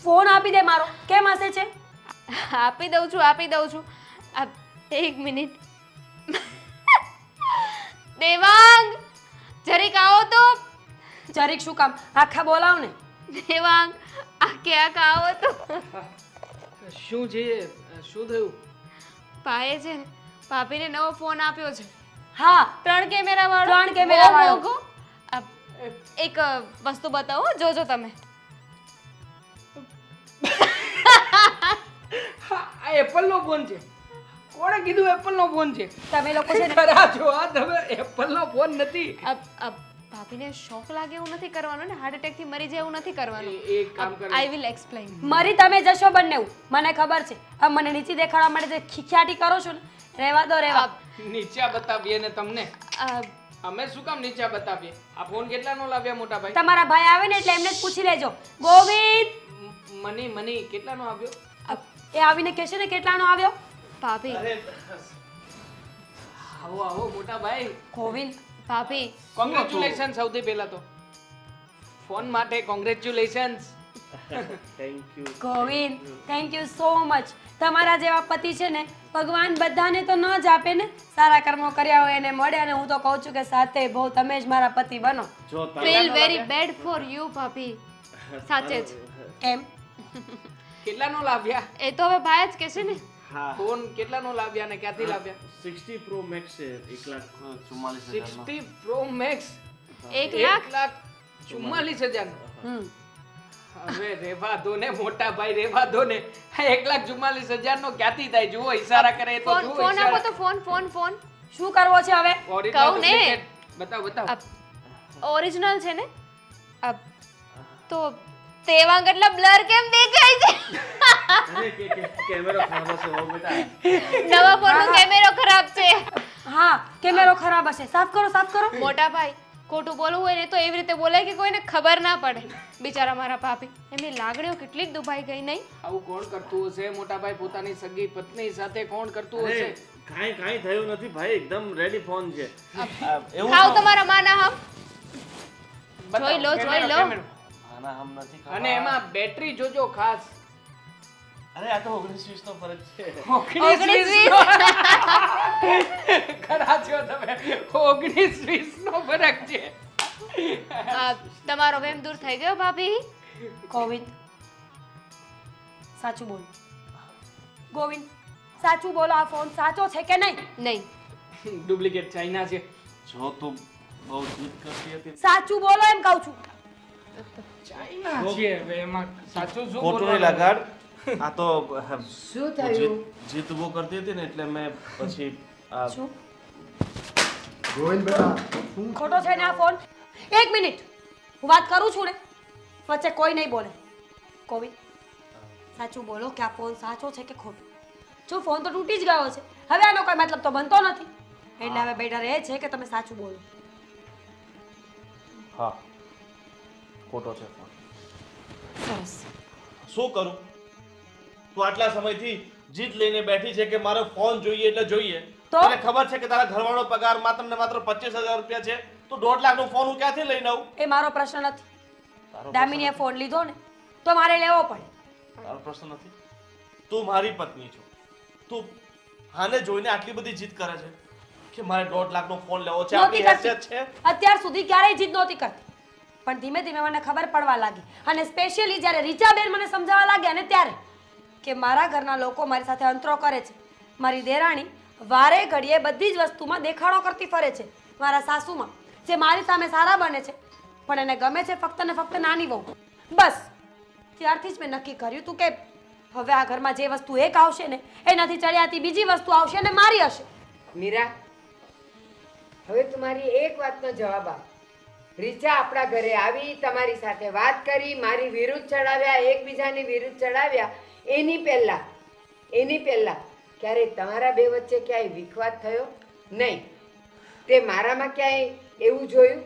ફોન આપી દે મારો. કેમ હસે છે? આપી દઉં છું. 1 મિનિટ. દેવાંગ, જરીક આવો તો. જરીક શું કામ? આખા બોલાવ ને. દેવાંગ, આખે આવો તો. શું છે? શું થયું? ભાઈએ છે ને ભાભીને નવો ફોન આપ્યો છે. હા, 3 કેમેરા વાળો. 3 કેમેરા વાળો. બહુ મોંઘો. એક વસ્તુ બતાવો, જોજો તમે. આ એપલનો ફોન છે. કોણે કીધું એપલનો ફોન છે? તમે લોકો છે ને, ખરા જો, આ તમે એપલનો ફોન નથી. ભાભીને શોક લાગે એવું નથી કરવાનું ને, હાર્ટ એટેક થી મરી જાય એવું નથી કરવાનું. એક કામ કરો. I will explain. મરી તમે જશો બંને, મને ખબર છે. આ મને નીચે દેખાડવા માટે જે ખીખ્યાટી કરો છો ને, રહેવા દો, રહેવા. નીચા બતાવીએ ને તમને. અમે શું કામ નીચા બતાવીએ? આ ફોન કેટલાનો લાવ્યા મોટા ભાઈ? તમારા ભાઈ આવે ને એટલે એમને જ પૂછી લેજો. ગોવિંદ, મની કેટલાનો આવ્યો? એ આવીને કહેશે ને કેટલાનો આવ્યો. ભાભી, આવો મોટા ભાઈ. ગોવિંદ, ભાભી, કોંગ્રેચ્યુલેશન. સૌથી પહેલા તો ફોન માટે congratulations. Thank you. Govind, thank you so much. તમારા જેવા પતિ છે ને ભગવાન બધાને તો ન જ આપે ને. સારા કર્મો કર્યા હોય એને મળે. અને હું તો કહું છું કે સાથે બહુ તમે જ મારા પતિ બનો. જો feel very bad for you ભાભી. સાચે જ. એમ કેટલાનો લાવ્યા? એ તો હવે ભાઈ જ કહેશે ને. હા, ફોન કેટલાનો લાવ્યા ને ક્યાંથી લાવ્યા? 60 Pro Max છે, 1,44,000 નો. 60 Pro Max 1 લાખ. 44,000 હવે રેવા દો ને મોટા ભાઈ, રેવા દો ને. 1,44,000 ક્યાંથી થાય? જુઓ ઈશારા કરે તો ફોન જુઓ ફોન આપો ઈશારા. તો ફોન શું કરવો છે હવે? Original કહું ને. duplicate. બતાવો. ઓરિજિનલ છે ને તો તેવા કેટલા બ્લર કેમ દેખાય છે? કેમેરો ખરાબ હશે હો બેટા. નવા ફોનનો કેમેરો ખરાબ છે. હા, કેમેરો ખરાબ હશે. સાફ કરો. મોટા ભાઈ ખોટું બોલવું હોય ને તો એવી રીતે બોલાય કે કોઈને ખબર ના પડે. બિચારા મારા ભાભી, એમની લાગણીઓ કેટલી જ દુભાઈ ગઈ નહીં? આવું કોણ કરતું હશે મોટા ભાઈ? પોતાની સગી પત્ની સાથે કોણ કરતું હશે? કાંઈ થયું નથી ભાઈ, એકદમ રેડી ફોન છે. એવું ખાવ તમારા માના હમ. બતાવો, જોઈ લો. કેમેરો. આના હમ નથી ખાવા. અને એમાં બેટરી જોજો ખાસ. અરે આ તો 19-20 નો ફરક છે. 19-20 ખરા છો તમે. 19-20 નો ફરક છે. તમારો વેમ દૂર થઈ ગયો ભાભી? ગોવિંદ, સાચું બોલો. ગોવિંદ, સાચું બોલો. આ ફોન સાચો છે કે નહીં? નહીં. ડુપ્લિકેટ ચાઇના છે. જો તું બહુ જીદ કરતી હતી. સાચું બોલો એમ કહું છું. ચાઇના છે. હવે એમાં સાચું શું ખોટું નહીં બોલવાનું? લગાડ. આ તો શું થયું? જીત બહુ કરતી હતી ને એટલે મેં પછી આ શું ગોવિંદ બેટા ખોટો છે ને આ ફોન? એક મિનિટ, હું વાત કરું છું ને, વચ્ચે કોઈ નહીં બોલે. ગોવિંદ, સાચું બોલો કે આ ફોન સાચો છે કે ખોટો? જો ફોન તો તૂટી જ ગયો છે, હવે આનો કોઈ મતલબ તો બનતો નથી. એટલે હવે બેટર એ છે કે તમે સાચું બોલો. હા ખોટો છે ફોન. સરસ. શું કરું? તું આટલા સમયથી જીત લઈને બેઠી છે કે મારો ફોન જોઈએ એટલે જોઈએ. તો? તને ખબર છે કે તારા ઘરવાળો પગાર માત્ર ને માત્ર 25,000 રૂપિયા છે. તું 1.5 લાખનો ફોન હું ક્યાંથી લઈને આવું? એ મારો પ્રશ્ન નથી. તારો દામિનીએ ફોન લીધો ને તો મારે લેવો પડે. તારો પ્રશ્ન નથી. તું મારી પત્ની છો. તું આને જોઈને આટલી બધી જીત કરે છે કે મારે 1.5 લાખનો ફોન લેવો છે. નહોતી આપણી કરતી. હેસિયત છે. અત્યાર સુધી ક્યારેય જીદ નહોતી કરતી, પણ ધીમે ધીમે મને ખબર પડવા લાગી. અને સ્પેશિયલી જ્યારે રીચાબેન મને સમજાવવા લાગ્યા ને ત્યારે કે મારા ઘરના લોકો મારી સાથે અંતરો કરે છે. મારી દેરાણી વારે ઘડીએ બધી જ વસ્તુમાં દેખાડો કરતી ફરે છે. મારા સાસુમાં જે મારી સામે સારા બને છે પણ એને ગમે છે ફક્ત ને ફક્ત નાની વહુ. બસ ત્યારથી જ મેં નક્કી કર્યું હતું કે હવે આ ઘરમાં જે વસ્તુ એક આવશે ને એનાથી ચડિયાતી બીજી વસ્તુ આવશે અને મારી હશે. મીરા, હવે તમારી એક વાતનો જવાબ આપ. રીચા આપણા ઘરે આવી, તમારી સાથે વાત કરી, મારી વિરુદ્ધ ચડાવ્યા, એકબીજાની વિરુદ્ધ ચડાવ્યા. એની પહેલા ક્યારે તમારા બે વચ્ચે ક્યાંય વિખવાદ થયો? નહીં. તે મારામાં ક્યાંય એવું જોયું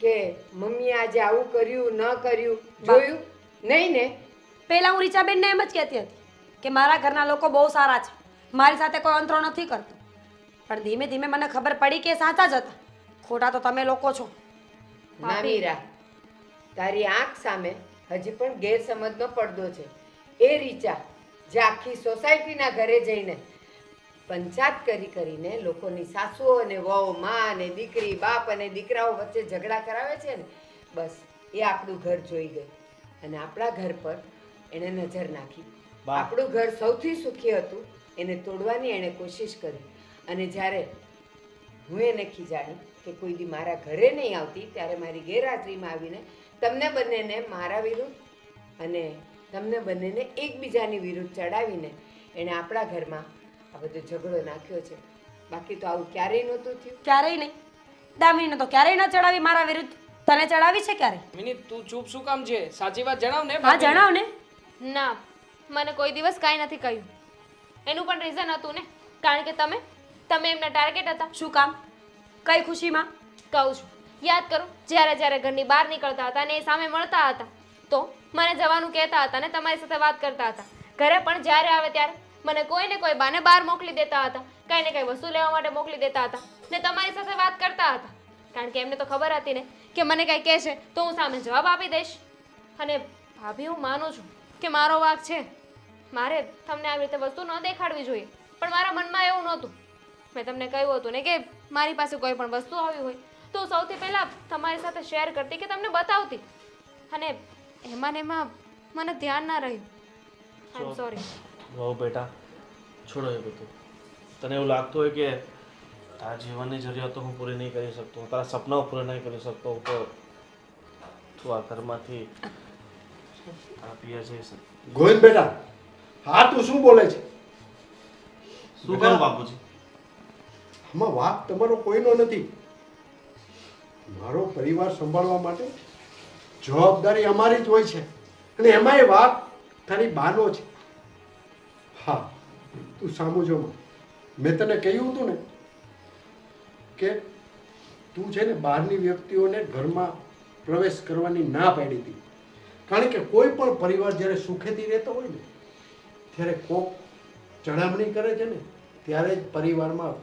કે મમ્મીએ આજે આવું કર્યું ન કર્યું? જોયું નહીં ને? પહેલા હું રીચાબેનને એમ જ કહેતી હતી કે મારા ઘરના લોકો બહુ સારા છે, મારી સાથે કોઈ અંતરો નથી કરતો. પણ ધીમે ધીમે મને ખબર પડી કે સાચા જ હતા. ખોટા તો તમે લોકો છો. ના મીરા, તારી આંખ સામે હજી પણ ગેરસમજનો પડદો છે. એ રીચા જે આખી સોસાયટીના ઘરે જઈને પંચાયત કરીને લોકોની સાસુઓ અને વહુ, માં અને દીકરી, બાપ અને દીકરાઓ વચ્ચે ઝઘડા કરાવે છે ને, બસ એ આપણું ઘર જોઈ ગઈ અને આપણા ઘર પર એણે નજર નાખી. આપણું ઘર સૌથી સુખી હતું એને તોડવાની એણે કોશિશ કરી. અને જ્યારે હું એને ખીજાડી કે કોઈ દી મારા ઘરે નહીં આવતી, ત્યારે મારી ગેરહાજરીમાં આવીને તમને બંનેને મારા વિરુદ્ધ અને તમને બંનેને એકબીજાની વિરુદ્ધ ચડાવીને એણે આપણા ઘરમાં આ બધો ઝઘડો નાખ્યો છે. બાકી તો આવું ક્યારેય નહોતું થયું. ક્યારેય નહીં. દામિનીને તો ક્યારેય ન ચડાવી મારા વિરુદ્ધ. તને ચડાવી છે ક્યારે? મિની તું ચૂપ શું કામ છે? સાચી વાત જણાવ ને. હા જણાવ ને. ના, મને કોઈ દિવસ કાંઈ નથી કહ્યું. એનું પણ રીઝન હતું ને, કારણ કે તમે એમના ટાર્ગેટ હતા. શું કામ? કઈ ખુશીમાં? કહું છું, યાદ કરો, જ્યારે ઘરની બહાર નીકળતા હતા ને એ સામે મળતા હતા તો મને જવાનું કહેતા હતા ને તમારી સાથે વાત કરતા હતા. ઘરે પણ જ્યારે આવે ત્યારે મને કોઈ ને કોઈ બાને બહાર મોકલી દેતા હતા, કંઈ ને કંઈ વસ્તુ લેવા માટે મોકલી દેતા હતા ને તમારી સાથે વાત કરતા હતા. કારણ કે એમને તો ખબર હતી ને કે મને કંઈ કહેશે તો હું સામે જવાબ આપી દઈશ. અને ભાભી, હું માનું છું કે મારો વાંક છે, મારે તમને આવી રીતે વસ્તુ ન દેખાડવી જોઈએ, પણ મારા મનમાં એવું નહોતું. મેં તમને કહ્યું હતું ને કે મારી પાસે કોઈ પણ વસ્તુ આવી હોય તો હું સૌથી પહેલાં તમારી સાથે શેર કરતી કે તમને બતાવતી. અને એમાં મને ધ્યાન ના રહ્યું. આઈ એમ સોરી. બહુ બેટા, છોડો એ બધું. તને એવું લાગતું હોય કે તારા જીવનની જરૂરિયાતો હું પૂરી નહીં કરી શકતો, તારા સપનાઓ પૂરા નહીં કરી શકતો, તો તું આ ઘરમાંથી આપીએ છે ગોવિંદ બેટા, હા તું શું બોલે છે? શું કરું બાપુજી? આમાં વાક તમારો કોઈનો નથી. મારો પરિવાર સંભાળવા માટે જવાબદારી અમારી જ હોય છે, અને એમાંય વાક તારી બાનો છે. હા, તું સામું જો માં. મેં તને કહ્યું હતું ને કે તું છે ને બહારની વ્યક્તિઓને ઘરમાં પ્રવેશ કરવાની ના પાડી હતી. કારણ કે કોઈ પણ પરિવાર જ્યારે સુખેથી રહેતો હોય ને ત્યારે કોક ચડામણી કરે છે ને ત્યારે જ પરિવારમાં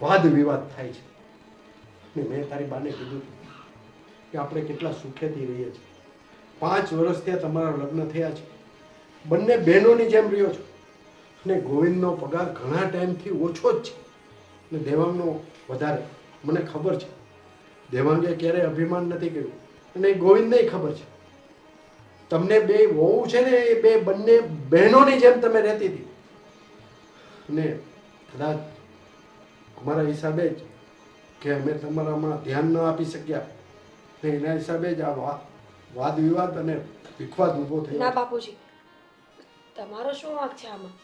વાદ વિવાદ થાય છે. ને મેં તારી બાને કીધું કે આપણે કેટલા સુખેથી રહીએ છીએ. 5 વર્ષ ત્યાં તમારા લગ્ન થયા છે. બંને બહેનોની જેમ રહ્યો છો. અને ગોવિંદનો પગાર ઘણા ટાઈમથી ઓછો જ છે ને દેવાંગનો વધારે. મને ખબર છે દેવાંગે ક્યારેય અભિમાન નથી કર્યું, અને ગોવિંદને ખબર છે. તમને બે વહુ છે ને એ બંને બહેનોની જેમ તમે રહેતી હતી. ને કદાચ અમારા હિસાબે જ કે અમે તમારામાં ધ્યાન ન આપી શક્યા ને એના હિસાબે જ આ વાદ વિવાદ અને વિખવાદ ઊભો થયો. ના બાપુજી, તમારો શું વાંક છે આમાં?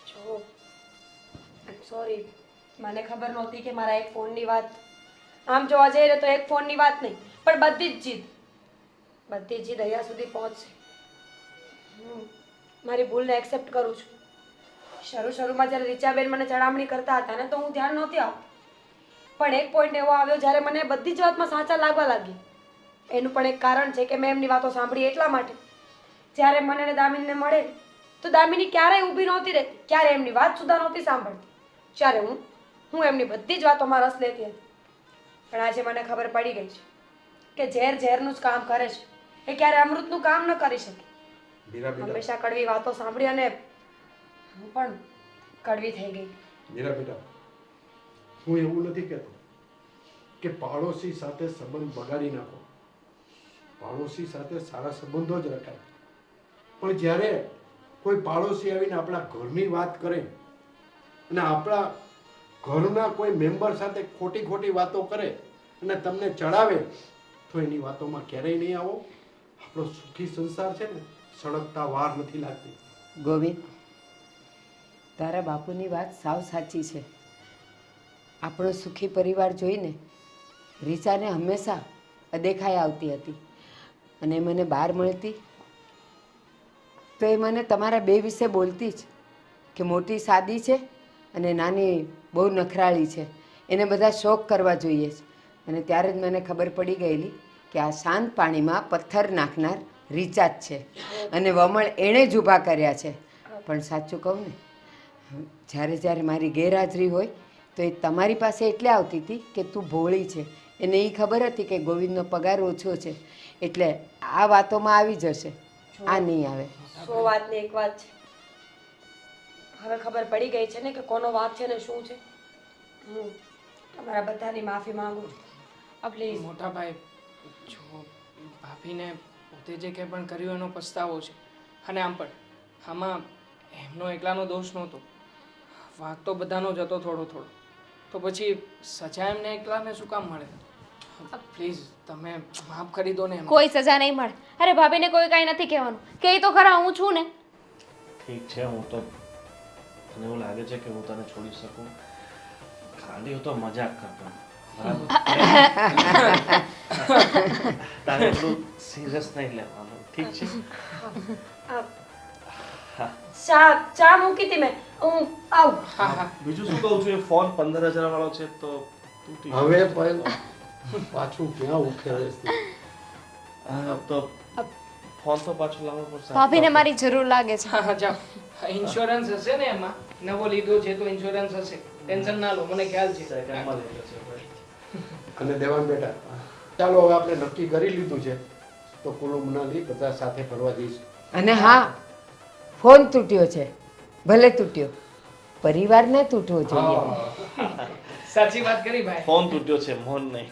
જો સોરી, મને ખબર નહોતી કે મારા એક ફોનની વાત, આમ જોવા જઈએ તો એક ફોનની વાત નહીં પણ બધી જ જીદ અહીંયા સુધી પહોંચશે. હું મારી ભૂલને એક્સેપ્ટ કરું છું. શરૂમાં જ્યારે રીચાબેન મને ચડામણી કરતા હતા ને તો હું ધ્યાન નહોતી આપતી, પણ એક પોઈન્ટ એવો આવ્યો જ્યારે મને બધી જ વાતમાં સાચા લાગવા લાગી. એનું પણ એક કારણ છે કે મેં એમની વાતો સાંભળી એટલા માટે. જ્યારે મને અને દામિનીને મળે તો દામિની ક્યારેય ઊભી નહોતી રહેતી, ક્યારે એમની વાત સુધા નહોતી સાંભળતી. જ્યારે હું એમની બધી જ વાતોમાં રસ લેતી હતી. પણ આજે મને ખબર પડી ગઈ છે કે ઝેર ઝેરનું જ કામ કરે છે, એ ક્યારે અમૃતનું કામ ન કરી શકે. હંમેશા કડવી વાતો સાંભળી અને હું પણ કડવી થઈ ગઈ. મીરા બેટા, હું એવું નથી કહેતો કે પાડોશી સાથે સંબંધ બગાડી નાખો. પાડોશી સાથે સારા સંબંધો જ રખાય. પણ જ્યારે કોઈ પાડોશી આવીને આપણા ઘરની વાત કરે અને આપણા ઘરના કોઈ મેમ્બર સાથે ખોટી વાતો કરે અને તમને ચડાવે તો એની વાતોમાં ક્યારેય નહીં આવો. આપણો સુખી સંસાર છે ને સળગતા વાર નથી લાગતી. ગોવિંદ, તારા બાપુની વાત સાવ સાચી છે. આપણો સુખી પરિવાર જોઈને રીચાને હંમેશા અદેખાઈ આવતી હતી, અને મને બહાર મળતી તો એ મને તમારા બે વિશે બોલતી જ કે મોટી સાદી છે અને નાની બહુ નખરાળી છે, એને બધા શોખ કરવા જોઈએ છે. અને ત્યારે જ મને ખબર પડી ગયેલી કે આ શાંત પાણીમાં પથ્થર નાખનાર રીચા જ છે, અને વમળ એણે જ ઊભા કર્યા છે. પણ સાચું કહું ને, જ્યારે મારી ગેરહાજરી હોય તો એ તમારી પાસે એટલે આવતી હતી કે તું ભોળી છે. એને એ ખબર હતી કે ગોવિંદનો પગાર ઓછો છે, એટલે આ વાતોમાં આવી જશે, આ નહીં આવે. 100 વાતની એક વાત છે. હવે ખબર પડી ગઈ છે ને કે કોનો વાંક છે ને શું છે. હું તમારા બધાની માફી માંગુ છું. પ્લીઝ. મોટા ભાઈ, જો ભાભીને પોતે જે કંઈ પણ કર્યું એનો પસ્તાવો છે, અને આમ પણ આમાં એમનો એકલાનો દોષ નહોતો, વાંક તો બધાનો જ હતો થોડો થોડો. તો પછી સજા એમને એકલાને શું કામ મળે? પ્લીઝ તમે માફ કરી દો ને એમને. કોઈ સજા નહીં મળે. અરે ભાભીને કોઈ કાંઈ નથી કહેવાનું, કે તો ખરા હું છું ને. ઠીક છે, હું તો મને એવું લાગે છે કે હું તને છોડી શકું. ખાલી હું તો મજાક કરતો, બરાબર? તારે એટલું સિરિયસ નહીં લેવાનું, ઠીક છે? ચા મૂકી હતી મેં, હું આવું. બીજું શું કહું છું, એ ફોન 15,000 વાળો છે તો તૂટી ગયો. હવે પાછું ક્યાં ઉખેડે છે? તો ફોન તો પાછો લાવવો પડશે. ભાભીને મારી જરૂર લાગે છે. હા જાઓ, ઇન્સ્યોરન્સ હશે ને એમાં, નવો લીધો છે તો ઇન્સ્યોરન્સ હશે, ટેન્શન ના લો, મને ખ્યાલ છે. સેકન્ડમાં લઈ જશે ભાઈ. અને દેવાન બેટા, ચાલો હવે આપણે નક્કી કરી લીધું છે તો કુલ્લુ મનાલી બધા સાથે ફરવા જઈશું. અને હા, ફોન તૂટ્યો છે, ભલે તૂટ્યો, પરિવાર ન તૂટવો જોઈએ. સાચી વાત કરી ભાઈ. ફોન તૂટ્યો છે, મોન નહીં.